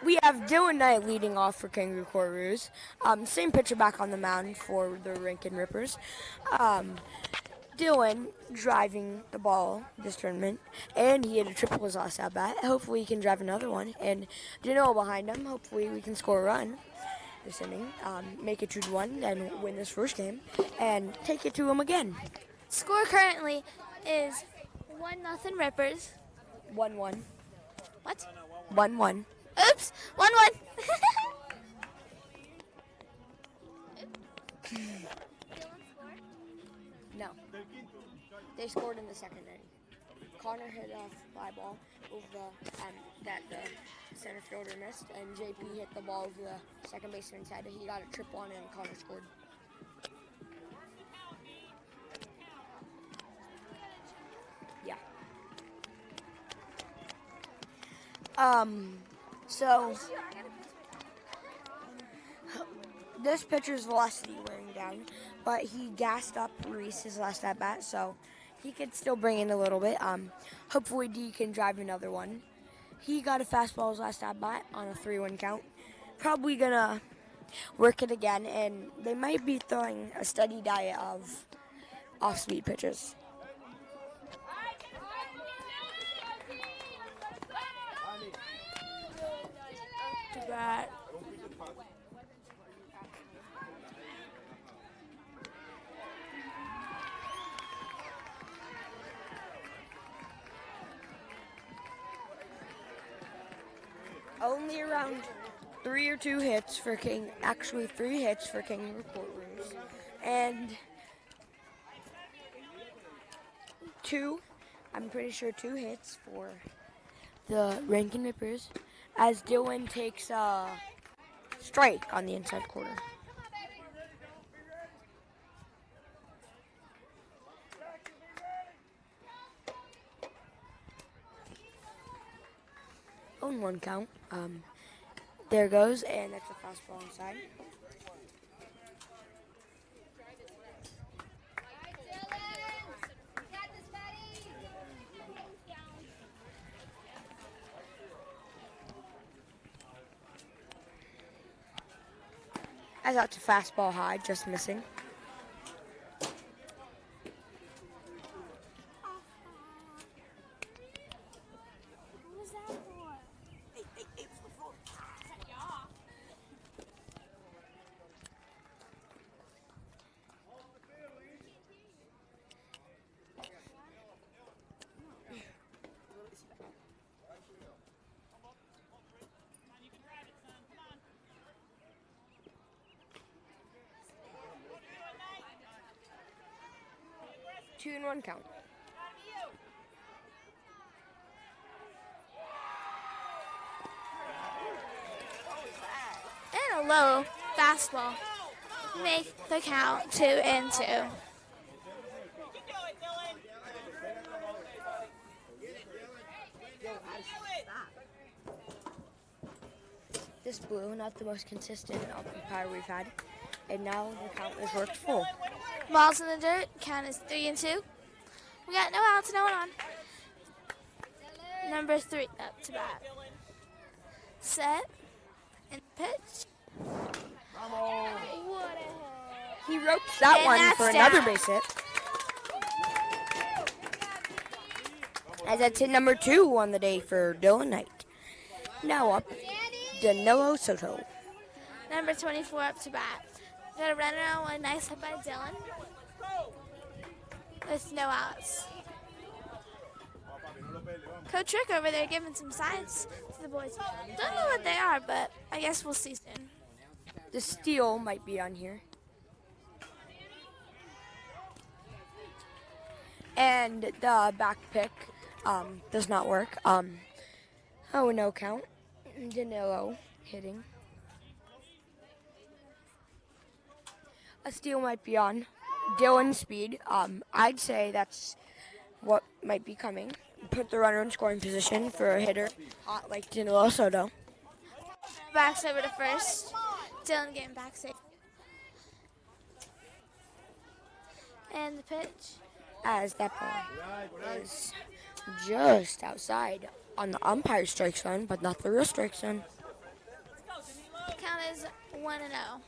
We have Dylan Knight leading off for Kangaroo Court Roos. Same pitcher back on the mound for the Rankin Rippers. Dylan driving the ball this tournament, and he had a triple his last at bat. Hopefully he can drive another one. And Dano behind him. Hopefully we can score a run this inning, make it 2-1, and win this first game, and take it to him again. Score currently is 1-0 Rippers. 1-1. What? 1-1. Oops, 1-1. No. They scored in the second inning. Connor hit a fly ball over that the center fielder missed, and JP hit the ball over the second baseman's head. He got a triple on it, and Connor scored. Yeah. So this pitcher's velocity wearing down, but he gassed up Reese his last at bat, so he could still bring in a little bit. Hopefully D can drive another one. He got a fastball his last at bat on a 3-1 count. Probably gonna work it again, and they might be throwing a steady diet of off-speed pitches. To bat. Only around 3 or 2 hits for King, actually 3 hits for Kangaroo Court Roos, and 2, I'm pretty sure 2 hits for the Rankin Rippers, as Dylan takes a strike on the inside corner. On 1 count. There goes, and that's a fastball inside. As out to fastball high, just missing. What was that for? Two and one count. And a low fastball. Make the count 2-2. You can do it, Dylan. This blue, not the most consistent umpire we've had. And now the count is worked full. Balls in the dirt. Count is 3-2. We got no outs, no one on. Number 3 up to bat. Set. And pitch. What a hit. He ropes that And one that's for another down. base hit. As that's hit number 2 on the day for Dylan Knight. Now up, Danilo Soto. Number 24 up to bat. Got a runner on one. Nice hit by Dylan. With no outs. Coach Rick over there giving some signs to the boys. Don't know what they are, but I guess we'll see soon. The steal might be on here. And the back pick does not work. Oh, no count. Danilo hitting. A steal might be on. Dylan speed. I'd say that's what might be coming. Put the runner in scoring position for a hitter like Danilo Soto. Backs over to first. Dylan getting back safe. And the pitch. As that ball is just outside on the umpire strike zone, but not the real strike zone. Count is 1-0.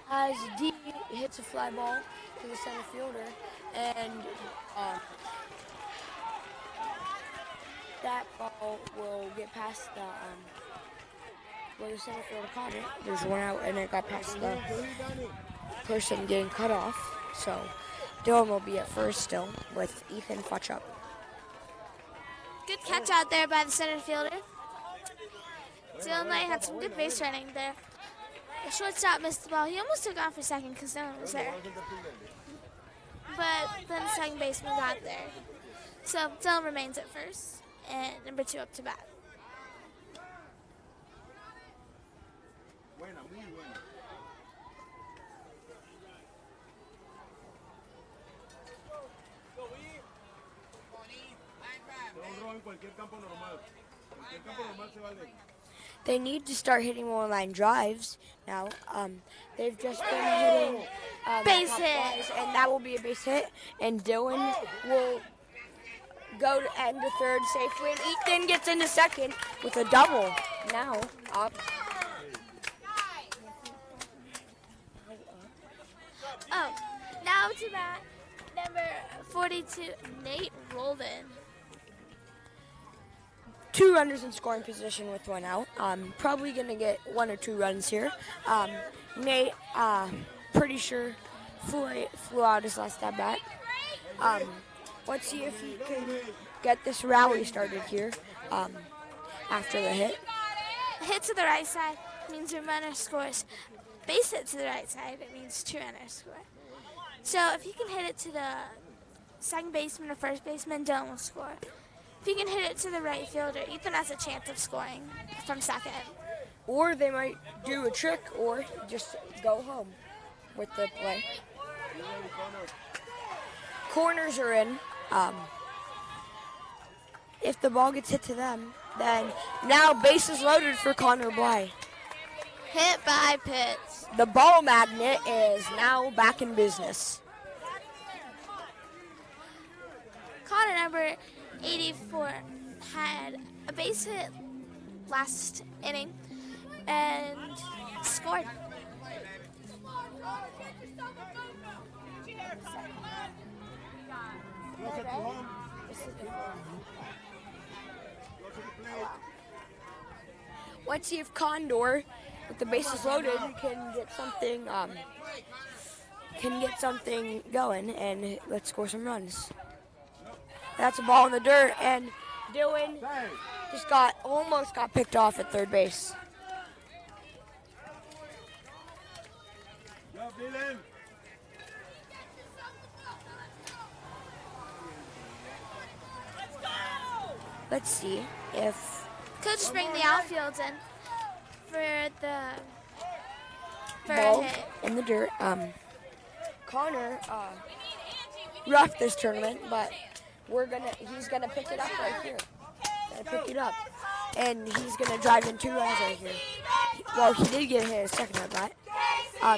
As D hits a fly ball to the center fielder, and that ball will get past the where the center fielder caught it. There's one out, and it got past the person getting cut off. So Dylan will be at first still with Ethan Futchup. Good catch out there by the center fielder. Dylan Knight had some good base running there. The shortstop missed the ball. He almost took off for second because no one was there. But then the second baseman got there. So Dylan remains at first. And number 2 up to bat. They need to start hitting more line drives now. They've just been hitting Base pop hit. flies, and that will be a base hit. And Dylan will go to end to third safely, and Ethan gets into second with a double. Now up. Oh, now to bat, number 42, Nate Rolden. 2 runners in scoring position with 1 out. Probably going to get 1 or 2 runs here. Nate, pretty sure, flew out his last at bat. Let's see if he can get this rally started here after the hit. A hit to the right side means a runner scores. Base hit to the right side, it means 2 runners score. So if you can hit it to the second baseman or first baseman, Dylan will score. If you can hit it to the right fielder, Ethan has a chance of scoring from second. Or they might do a trick or just go home with the play. Corners are in. If the ball gets hit to them, then now bases loaded for Connor Bly. Hit by pitch. The ball magnet is now back in business. Connor, number 84, had a base hit last inning and scored. Closer to home. Closer to the plate. Let's see if Condor, with the bases loaded, can get something going, and let's score some runs. That's a ball in the dirt, and Dylan just almost got picked off at third base. Go, Dylan. Let's see if Could just bring the outfields in for a ball hit. in the dirt. Connor roughed this tournament, but he's gonna pick it up right here. Gonna pick it up, and he's gonna drive in 2 runs right here. Well, he did get hit his second at bat.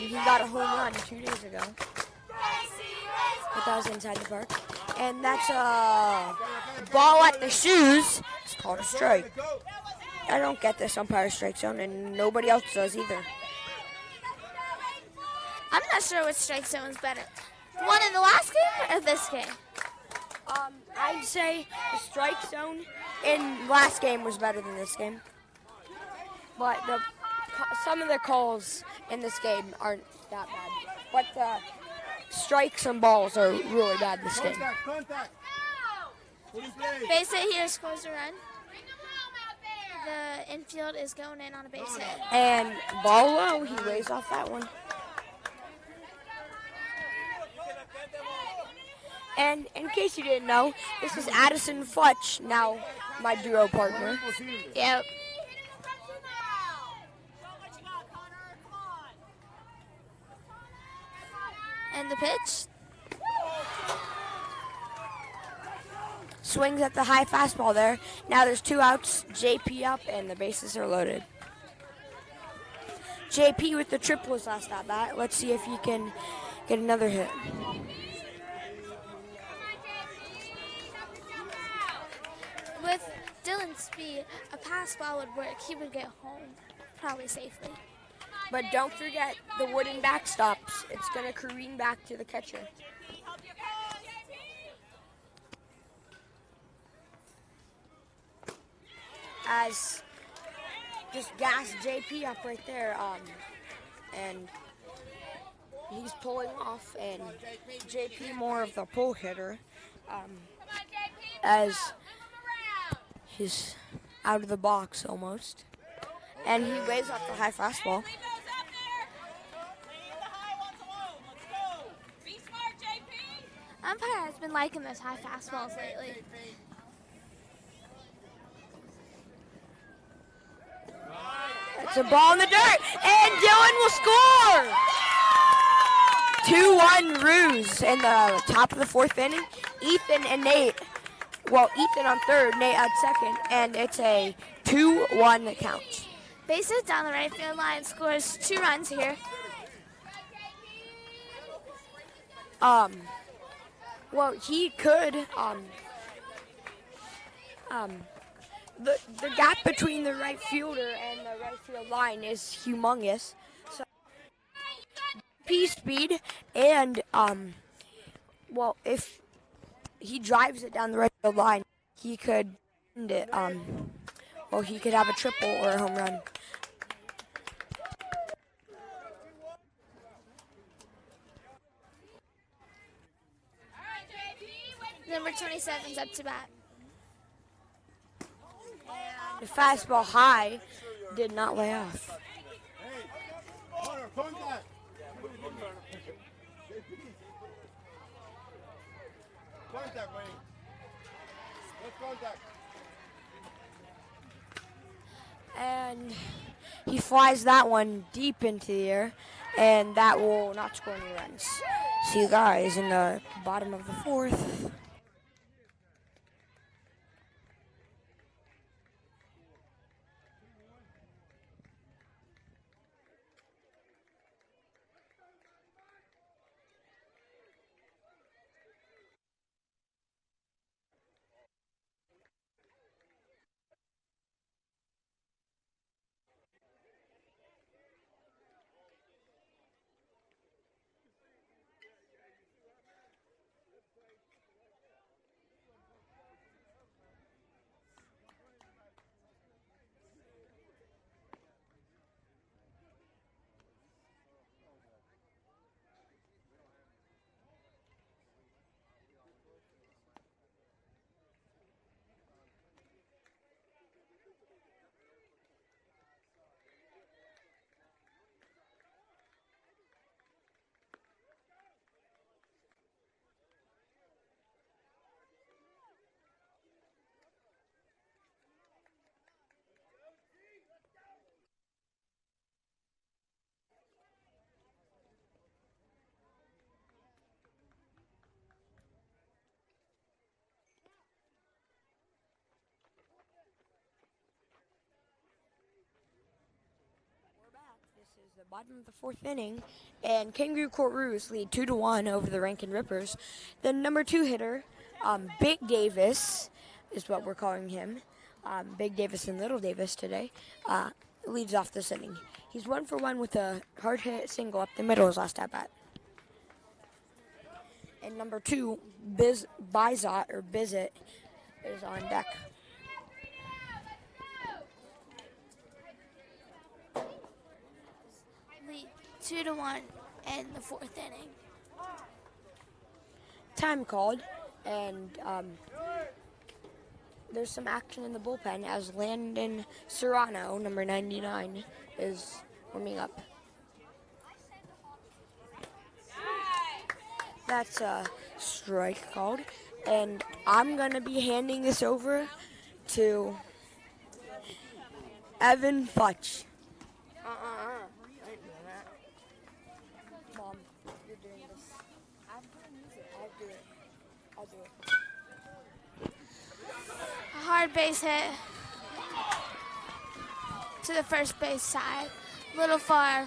He got a home run 2 days ago, but that was inside the park. And that's a ball at the shoes. It's called a strike. I don't get this umpire strike zone, and nobody else does either. I'm not sure which strike zone is better. The one in the last game or this game? I'd say the strike zone in last game was better than this game. But some of the calls in this game aren't that bad. But the strikes and balls are really bad this game. Contact. Put in play. Base hit here scores a run. The infield is going in on a base hit. And ball low, he lays off that one. And in case you didn't know, this is Addison Futch, now my duo partner. Yep. And the pitch. Swings at the high fastball there. Now there's 2 outs, JP up, and the bases are loaded. JP with the triples last at bat. Let's see if he can get another hit. With Dylan's speed, a pass ball would work. He would get home probably safely. But don't forget the wooden backstops. It's going to careen back to the catcher. As just gas JP up right there, and he's pulling off, and JP more of the pull hitter, as he's out of the box almost, and he lays off the high fastball. Umpire has been liking those high fastballs lately. It's a ball in the dirt, and Dylan will score! 2-1 Ruse in the top of the 4th inning. Ethan and Nate, well, Ethan on third, Nate at second, and it's a 2-1 count. Base hit down the right field line, scores 2 runs here. Well, he could, the gap between the right fielder and the right field line is humongous. So, P speed, and, well, if he drives it down the right field line, he could end it, well, he could have a triple or a home run. Number 27's up to bat. The fastball high did not lay off. Connor, contact. Contact, Wayne. Let's contact. And he flies that one deep into the air, and that will not score any runs. See you guys in the bottom of the 4th. is the bottom of the 4th inning, and Kangaroo Court Roos lead 2-1 over the Rankin Rippers. The number 2 hitter, Big Davis, is what we're calling him. Big Davis and Little Davis today, leads off this inning. He's 1 for 1 with a hard hit single up the middle his last at bat. And number 2, Bizot is on deck. Lead 2-1 in the 4th inning. Time called, and there's some action in the bullpen as Landon Serrano, number 99, is warming up. That's a strike called, and I'm going to be handing this over to Evan Futch. Mom, you're doing this. I'll do it. A hard base hit to the first base side. A little far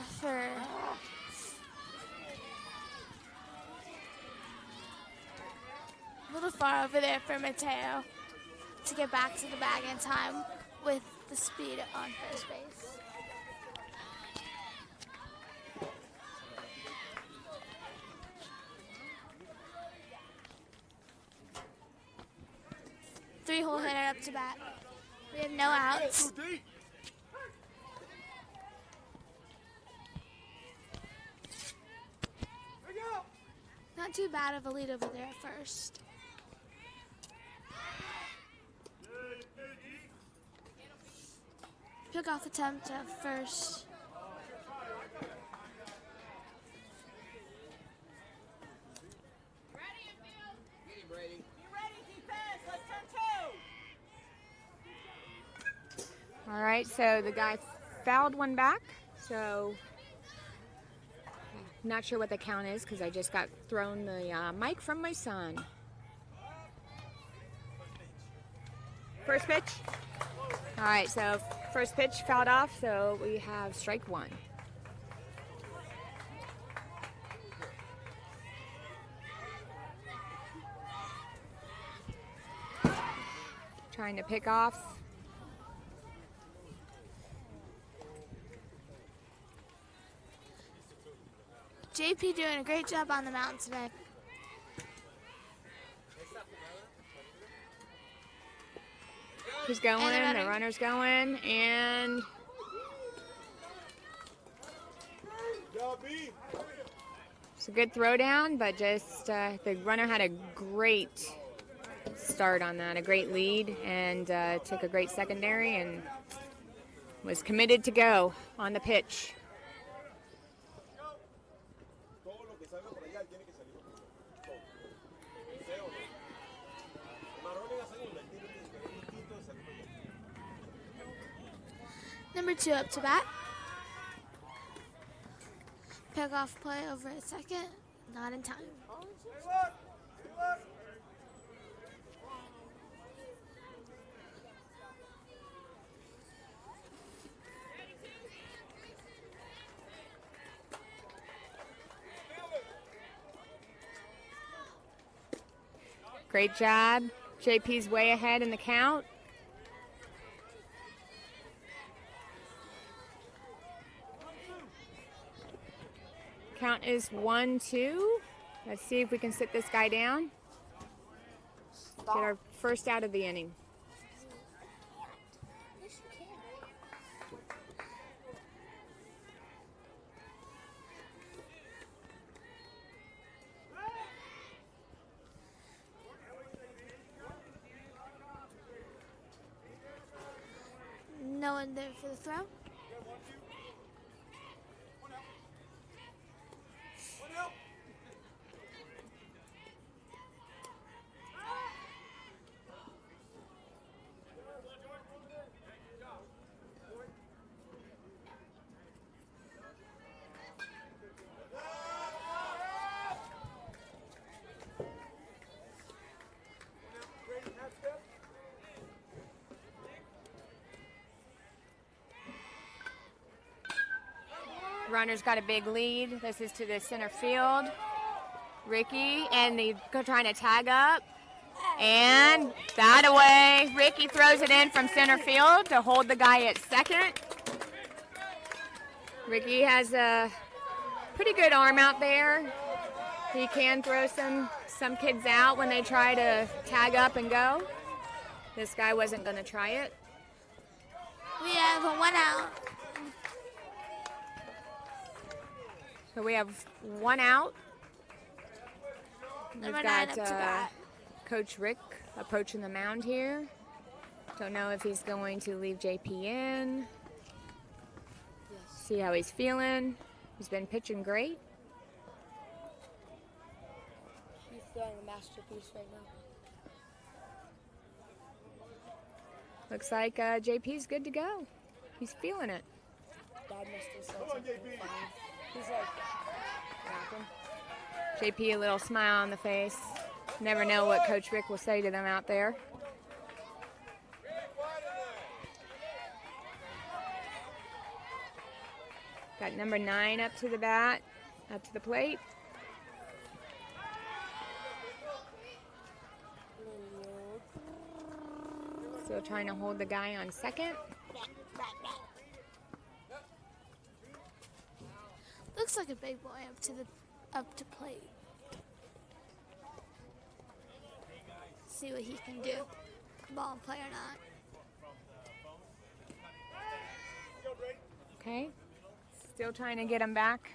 over there for Mateo to get back to the bag in time with the speed on first base. Three-hole hitter up to bat. We have no outs. Not too bad of a lead over there at first. Pick-off attempt at first. Be ready, defense. Let's turn 2. All right, so the guy fouled one back, so not sure what the count is because I just got thrown the mic from my son. First pitch. All right, so first pitch fouled off, so we have strike 1. Trying to pick off. JP doing a great job on the mound today. He's going, the runner's going, and it's a good throwdown, but just the runner had a great start on that, a great lead, and took a great secondary and was committed to go on the pitch. Number 2 up to bat. Pick off play over at second. Not in time. Great job. JP's way ahead in the count. Count is 1-2. Let's see if we can sit this guy down. Get our first out of the inning. No one there for the throw. Runner's got a big lead. This is to the center field. Ricky, and they go trying to tag up. And that away. Ricky throws it in from center field to hold the guy at second. Ricky has a pretty good arm out there. He can throw some kids out when they try to tag up and go. This guy wasn't going to try it. We have a 1 out. So we have 1 out. We've Number 9 got up to bat. Coach Rick approaching the mound here. Don't know if he's going to leave JP in. See how he's feeling. He's been pitching great. He's throwing a masterpiece right now. Looks like JP's good to go. He's feeling it. Dad must have said something funny. He's like, JP, a little smile on the face. Never know what Coach Rick will say to them out there. Got number 9 up to the bat, up to the plate. Still trying to hold the guy on second. Looks like a big boy up to plate. See what he can do. Ball play or not. Okay. Still trying to get him back.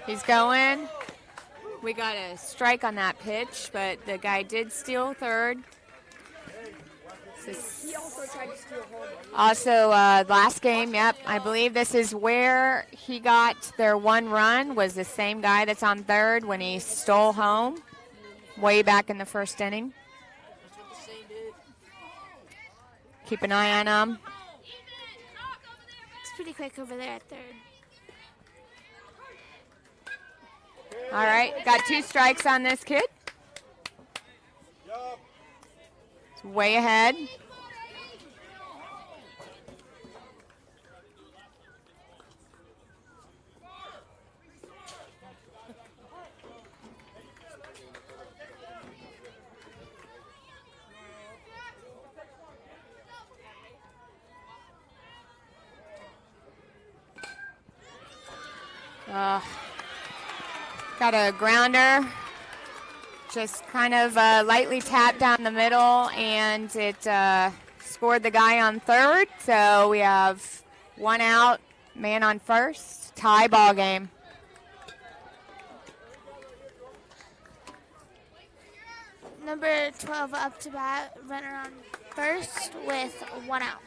He's going. We got a strike on that pitch, but the guy did steal third. he also tried to steal home. Also, last game, yep, I believe this is where he got their 1 run, was the same guy that's on third when he stole home way back in the first inning. Keep an eye on him. It's pretty quick over there at third. All right, got 2 strikes on this kid. It's way ahead. Got a grounder, just kind of lightly tapped down the middle, and it scored the guy on third. So we have 1 out, man on first, tie ball game. Number 12 up to bat, runner on first with 1 out.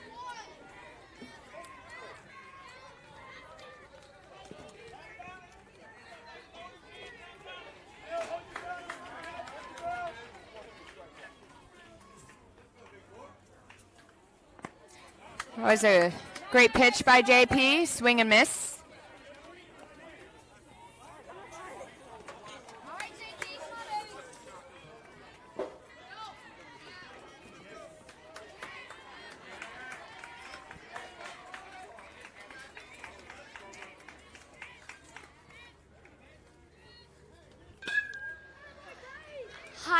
That was a great pitch by JP, swing and miss.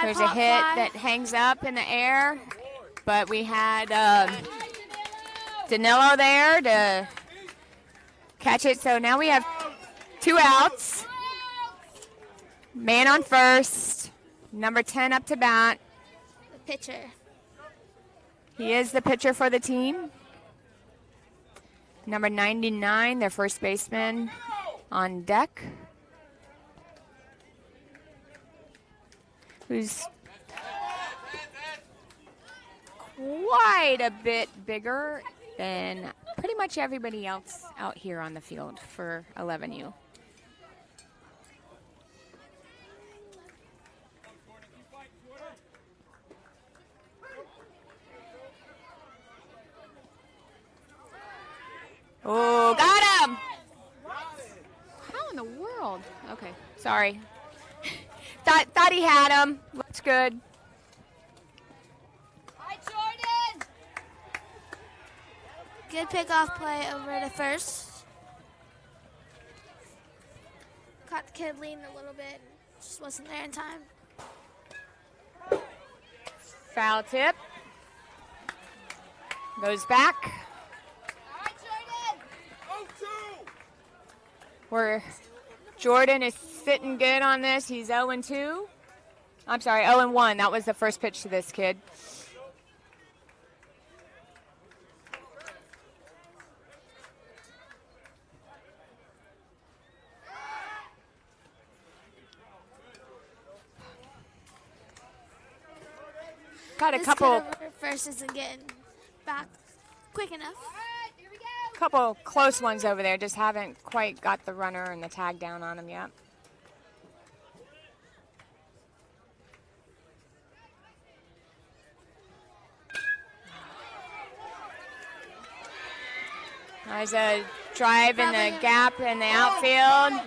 There's a hit that hangs up in the air, but we had Danilo there to catch it. So now we have 2 outs. Man on first, number 10 up to bat. The pitcher. He is the pitcher for the team. Number 99, their first baseman on deck, who's quite a bit bigger than pretty much everybody else out here on the field for 11U. Oh, got him! How in the world? Okay, sorry. Thought he had him. Looks good. All right, Jordan. Good pickoff play over to first. Caught the kid leaning a little bit. Just wasn't there in time. Foul tip. Goes back. All right, Jordan. Where Jordan is sitting good on this. He's 0-2. I'm sorry, 0-1. That was the first pitch to this kid. Got a This couple kid over first isn't getting back quick enough. couple close ones over there. Just haven't quite got the runner and the tag down on him yet. There's a drive in the gap in the outfield.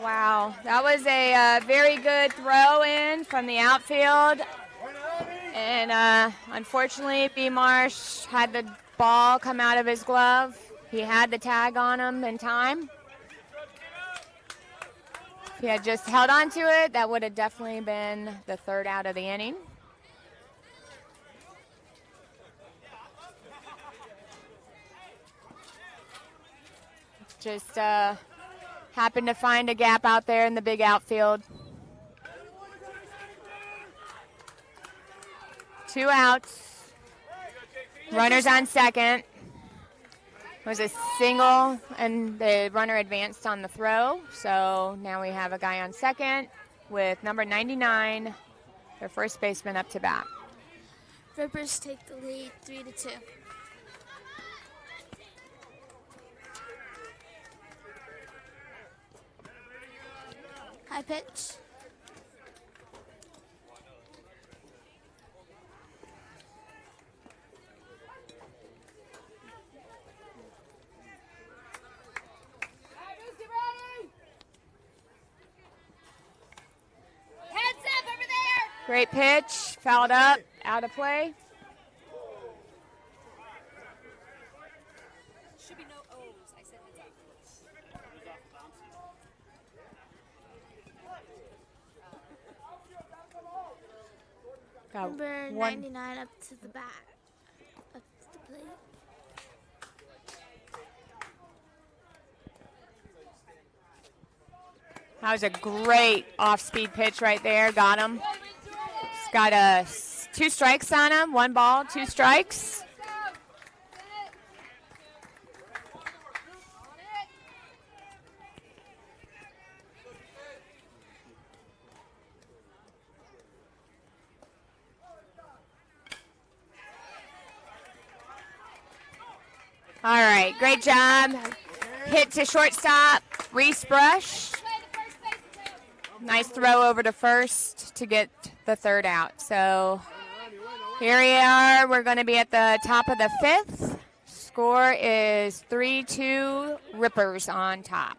Wow, that was a very good throw in from the outfield. And unfortunately, B. Marsh had the ball come out of his glove. He had the tag on him in time. If he had just held on to it, that would have definitely been the third out of the inning. Just happened to find a gap out there in the big outfield. 2 outs. Runners on second. It was a single, and the runner advanced on the throw. So now we have a guy on second with number 99, their first baseman, up to bat. Rippers take the lead 3-2. High pitch. Heads up over there. Great pitch, fouled up, out of play. Should be no O's. I said heads up. Got Number one. 99 up to the bat. Up to the plate. That was a great off-speed pitch right there. Got him. He's got 2 strikes on him. 1 ball, 2 strikes. All right, great job. Hit to shortstop, Reese Brush. Nice throw over to first to get the third out. So here we are. We're going to be at the top of the 5th. Score is 3-2, Rippers on top.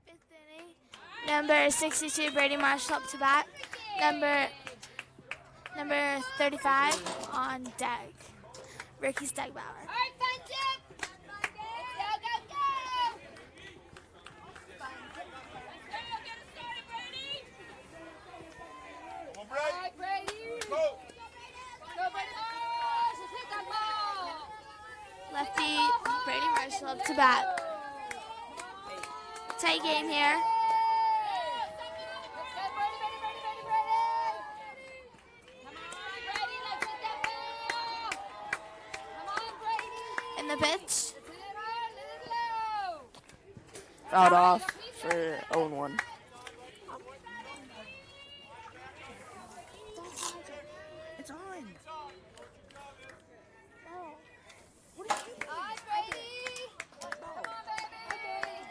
Fifth inning. Number 62, Brady Marshall up to bat. Number 35 on deck, Ricky Stegbauer. All right, fun tip. Let's go, go, go. Let's go, get it started, Brady. Come on, All right, Brady. Go. Go, Brady. Oh, just hit that ball. Lefty Brady Marshall up to bat. Tight game here. Let's go, Brady, Brady, Brady, Brady, Brady. Come on, Brady, let's hit that ball. Come on, Brady. In the pitch. Let's hit it hard, let it low. Fouled off for 0-1. It's on. All right, Brady. Come on, baby.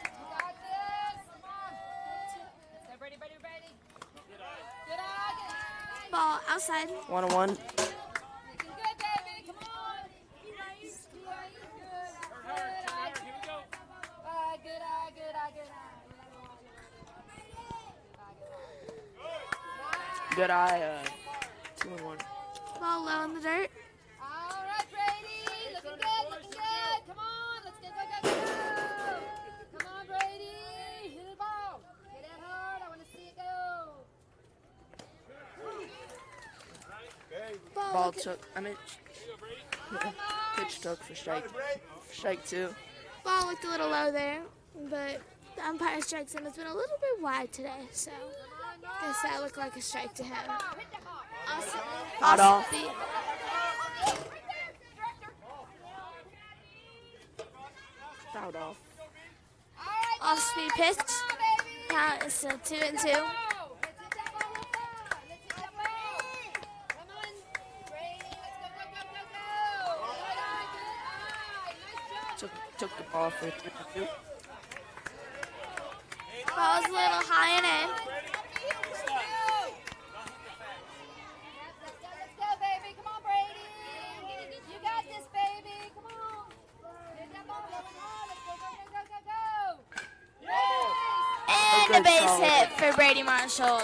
You got this. Come on. Let's go, Brady, Brady, Brady. Good eye. Good eye. Ball outside. 1-1. Looking good, baby. Come on. Good eye. Good eye, good eye, good eye. Good eye. 2-1. Ball low in the dirt. All right, Brady. Looking good, looking good. Come on. Let's go, go, go, go. Come on, Brady. Hit the ball. Hit it hard. I want to see it go. Ball took. Pitch took for strike. Strike 2. Ball looked a little low there, but the umpire strikes him. It's been a little bit wide today, so I guess that looked like a strike to him. Fouled off. Fouled off. Off-speed pitch. Count is still 2-2. Let's hit that ball real far. Let's hit that ball. Come on, Brady. Let's go, go, go, go, go. Good eye, good eye. Nice job. Took the ball for 3-2. Ball's a little high and in. Let's go, baby. Come on, Brady. You got this, baby. Come on. Hit that ball real hard. Let's go, go, go, go, go, go. And a base hit for Brady Marshall.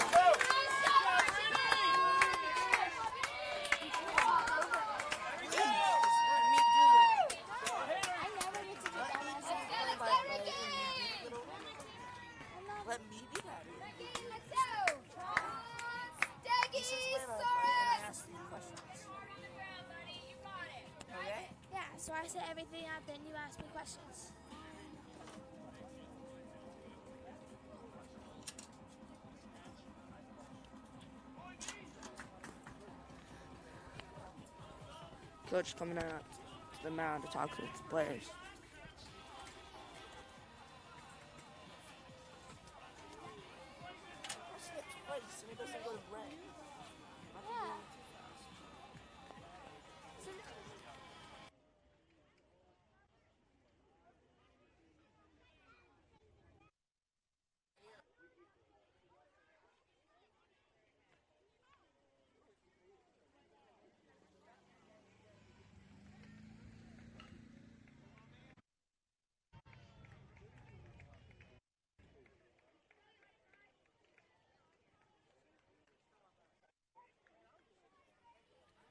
Yeah, so I set everything up, then you ask me questions. Coach coming out to the mound to talk to the players.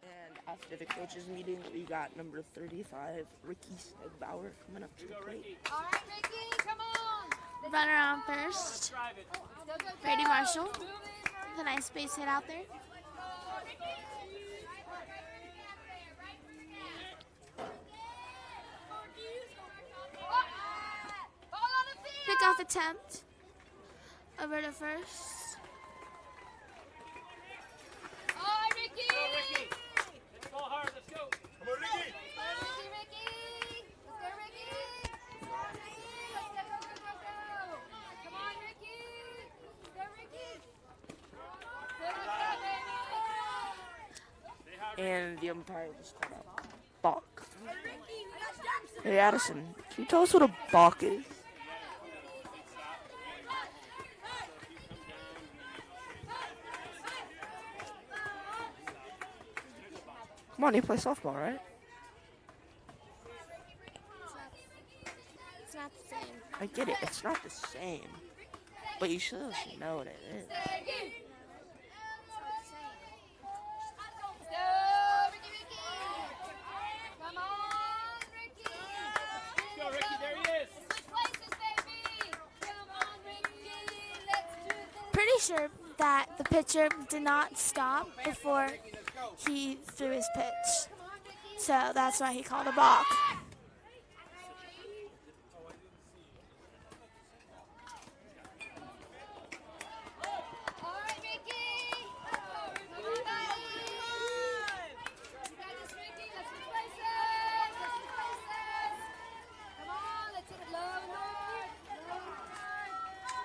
And after the coaches meeting, we got number 35, Ricky Stegbauer, coming up to the plate. All right, Ricky, come on. Runner on first. Brady Marshall with a nice base hit out there. Pick off attempt. Over to first. All right, Ricky. Let's go hard. Let's go. Come on, Ricky. Ricky. Let's go, Ricky. Let's go, go, go, go, go. Come on, Ricky. Let's go, Ricky. Good, baby. And the umpire just called out balk. Hey, Addison, can you tell us what a balk is? Come on, you play softball, right? It's not the same. I get it, it's not the same. But you should know what it is. Go, Ricky, Ricky. Come on, Ricky. Go, Ricky, there he is. Switch places, baby. Come on, Ricky. Let's do this. Pretty sure that the pitcher did not stop before he threw his pitch. So that's why he called a balk. All right, Ricky. Come on, buddy. You got this, Ricky. Let's switch places. Let's switch places. Come on, let's hit it low and hard. Low and hard.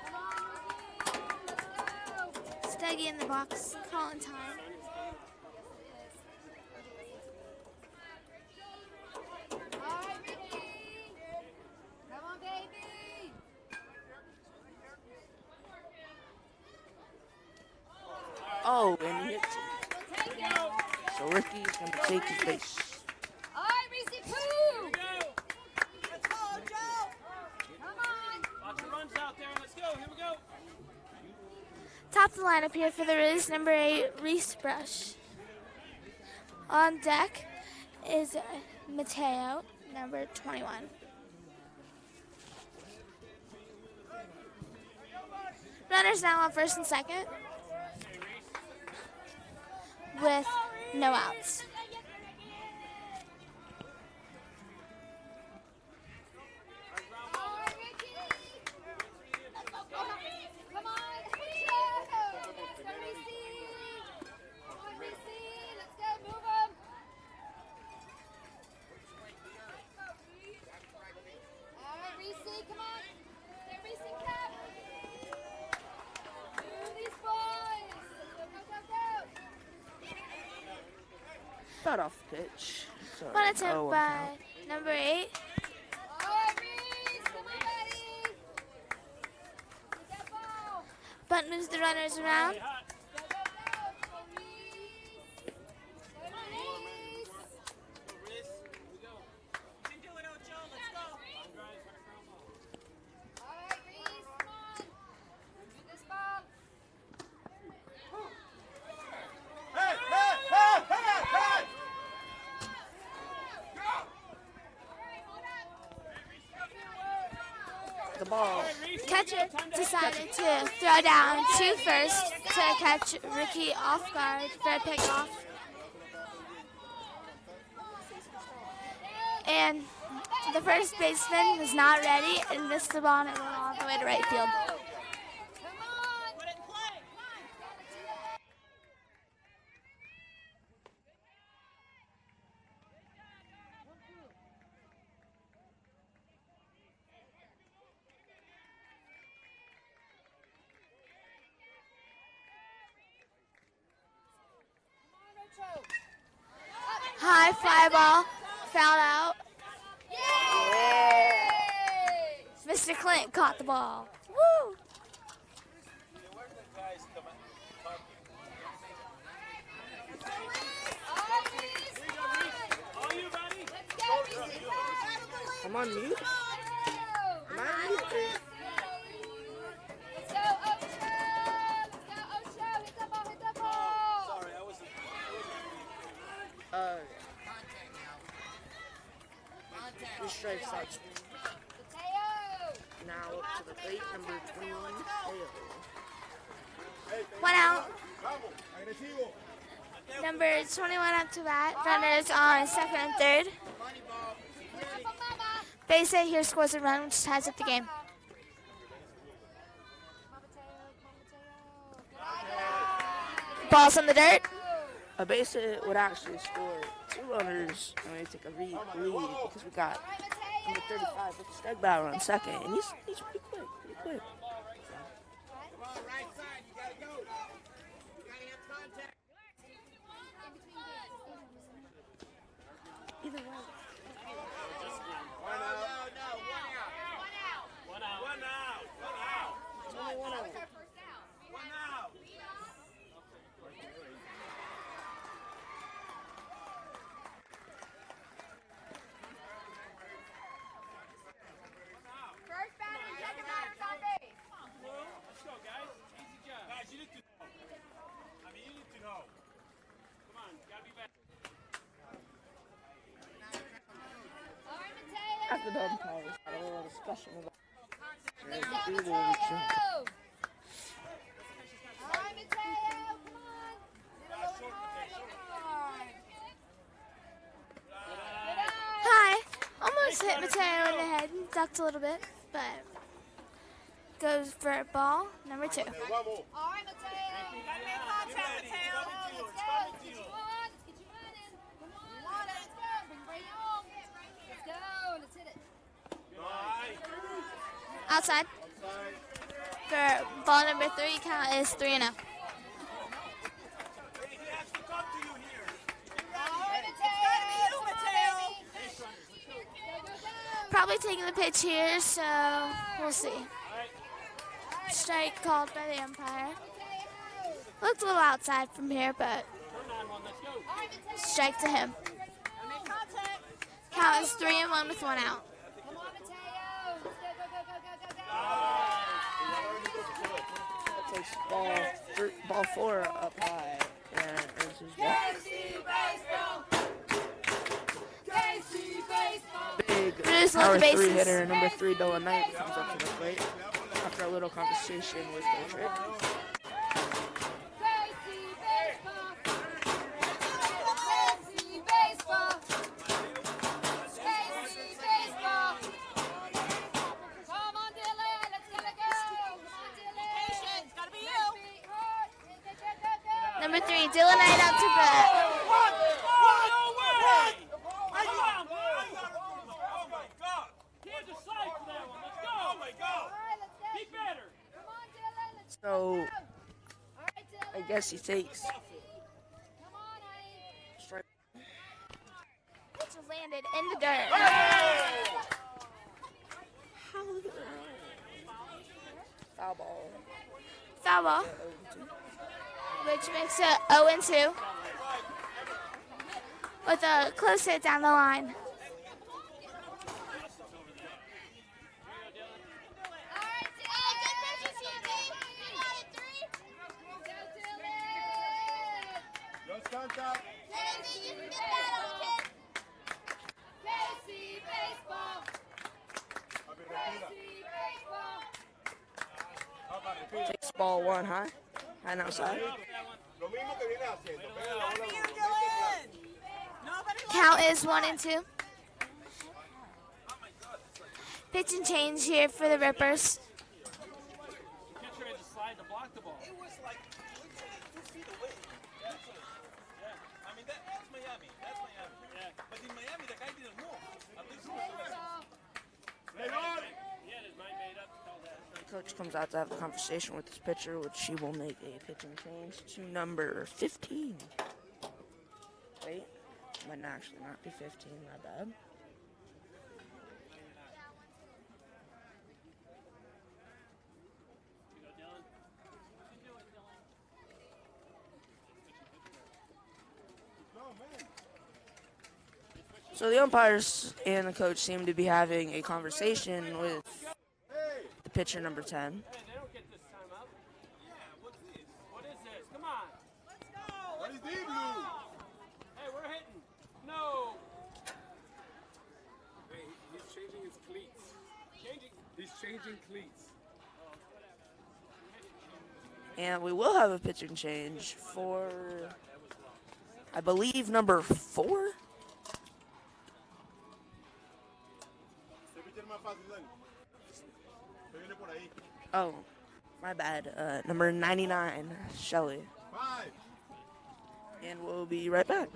Come on, Ricky. Let's go. Steggy in the box, calling time. All right, Ricky. Come on, baby. Oh, and he hits it. We'll take it. So Ricky's going to take his base. All right, Reese Poo. Come on. Lots of runs out there. Let's go. Here we go. Top of the lineup here for the Riz, number 8, Reese Brush. On deck is Mateo, number 21. Runners now on first and second with no outs. All right, Ricky. Come on. Let's go, Reese. Come on, Reese. Let's go. Move him. All right, Reese. Come on. Get Reese cap. Move these boys. Go, go, go, go. Not off the pitch. Sorry. One attempt Oh, by count. number 8. All right, Reese. Come on, buddy. Get that ball. Bunt moves the runners around. Go, go, go. Go, Reese. Go, Reese. All right, Reese. Come on. Do this ball. The ball. Catcher decided to throw down to first to catch Ricky off guard for a pickoff. And the first baseman was not ready and missed the ball and it went all the way to right field. Come on. Put it in play. High fly ball, foul out. Yay! Mr. Clint caught the ball. Woo! All right, Reese. Come on. All you, buddy. Let's go, Reese. I'm on mute. Go. Am I on mute? Let's go, Ocho. Let's go, Ocho. Hit the ball, hit the ball. Sorry, I wasn't. Three strikes out. Mateo. Now up to the plate, number 21, Mateo. One out. Number 21 up to bat. Runners on second and third. Base hit here scores a run, which ties up the game. Ball's on the dirt. A base hit would actually score 2 runners and we take a lead because we got number 35 with the Stegauer on second, and he's pretty quick, Either way. It's only 1 out. First batter, second batter's on base. Let's go. the umpires had a little discussion about Let's go, Mateo! All right, Mateo, come on. Get a little hard. Good eye. Hi. Almost hit Mateo in the head. Ducked a little bit, but goes for a ball, number 2. All right, Mateo. Gotta make contact, Mateo. Let's go. Let's get you on. Let's get you running. Come on. Let's go. Bring Brady home. Let's go. Let's hit it. Outside. For ball number 3, count is 3-0. All right, Mateo. Mateo. Go, go, go. Probably taking the pitch here, so we'll see. Strike called by the umpire. Looked a little outside from here, but strike to him. Count is 3-1 with 1 out. Come on, Mateo. Let's go, go, go, go, go, go. takes ball 4 up high, and this is big Bruce power looked the 3 bases. hitter, number 3, Dylan Knight, comes up to the plate after a little conversation with Coach Rick. Number 3, Dylan Knight out to bat. So, I guess he takes strike. Pitch landed in the dirt. Foul ball. Foul ball, which makes it 0-2 with a close hit down the line. Takes ball 1 high and outside. Count is 1-2. Pitch and change here for the Rippers. Pitcher had to slide to block the ball. It was like 2 feet away. Yeah. I mean, that's Miami. That's Miami. Yeah. But in Miami, the guy didn't move. At least he was he had his mind made up to call that. Coach comes out to have a conversation with his pitcher, which he will make a pitching change to number 15. Wait, might actually not be 15, my bad. So the umpires and the coach seem to be having a conversation with the pitcher number 10. Hey, they don't get this time up. Yeah, what's this? What is this? Come on. Let's go. What is this, Blue? Hey, we're hitting. No. Hey, he's changing his cleats. He's changing cleats. And we will have a pitching change for, I believe, number 4. Oh, my bad. Number 99, Shelly. And we'll be right back.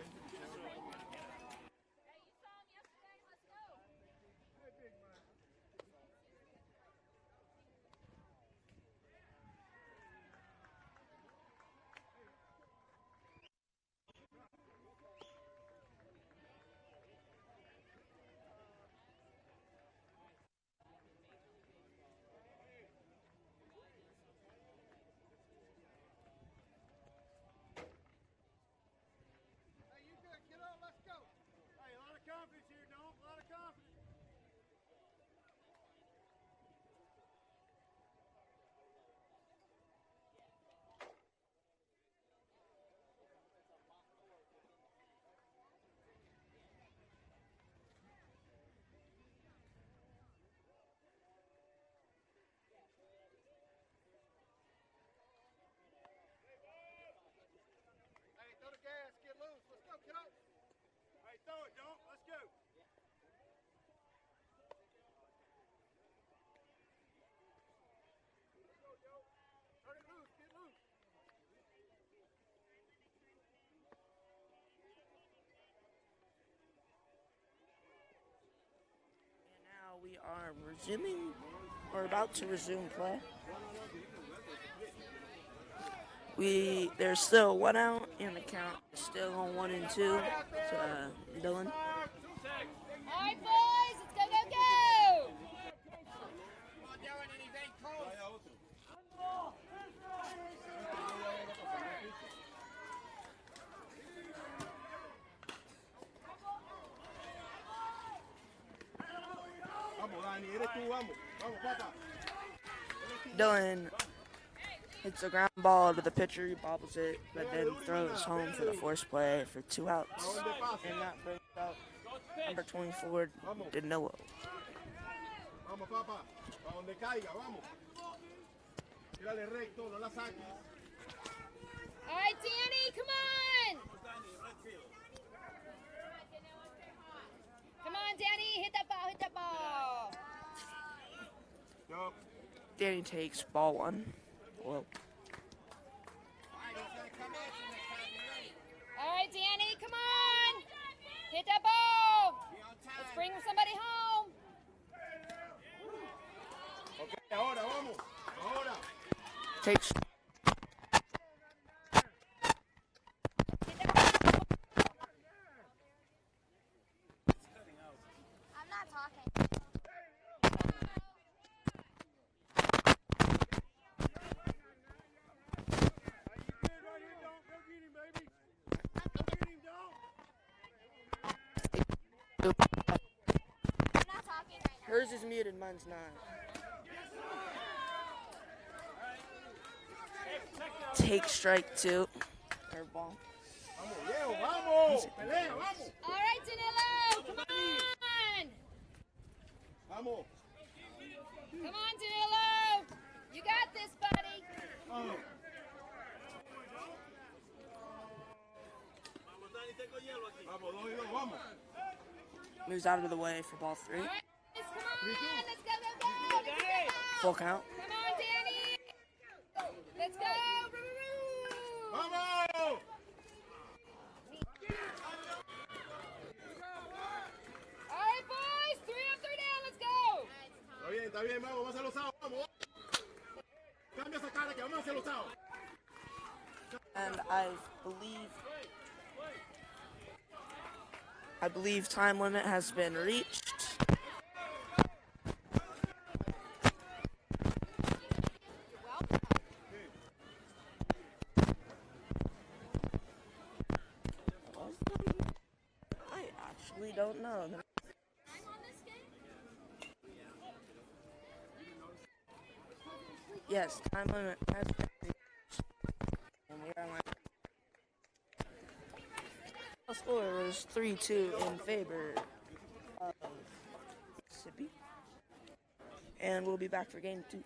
are resuming, or about to resume play. There's still 1 out, and the count is still on 1 and 2 to Dylan. All right, boys, let's go, go, go! Dylan hits a ground ball to the pitcher, he bobbles it, but then throws home for the force play for 2 outs. And that brings up number 24, Danilo. Vamos, papá. A donde caiga, vamos. Tírale recto, no la saques. All right, Danny, come on! Come on, Danny, hit that ball, hit that ball. Danny takes ball 1. Whoa. All right, Danny, come on! Hit that ball! Let's bring somebody home. Okay, ahora, vamos. Ahora. Takes. I'm not talking. I'm not talking right now. Hers is muted, mine's not. Take strike 2. Curveball. Vamos, Diego, vamos. Pelea, vamos. All right, Danilo, come on! Vamos. Come on, Danilo! You got this, buddy. Vamos. Vamos, 2 y 2, vamos. Moves out of the way for ball 3. All right, guys, come on, let's go, go, go! Let's go. Full count. Come on, Danny! Let's go! Woo-woo-woo. Vamos. All right, boys, 3 up, 3 down, let's go! Está bien, vamos a hacer los outs, vamos. Cambia esa cara que vamos a hacer los outs. And I believe time limit has been reached. I actually don't know. Yes, time limit has been reached. And we are live. The score was 3-2 in favor of Mississippi. And we'll be back for game 2.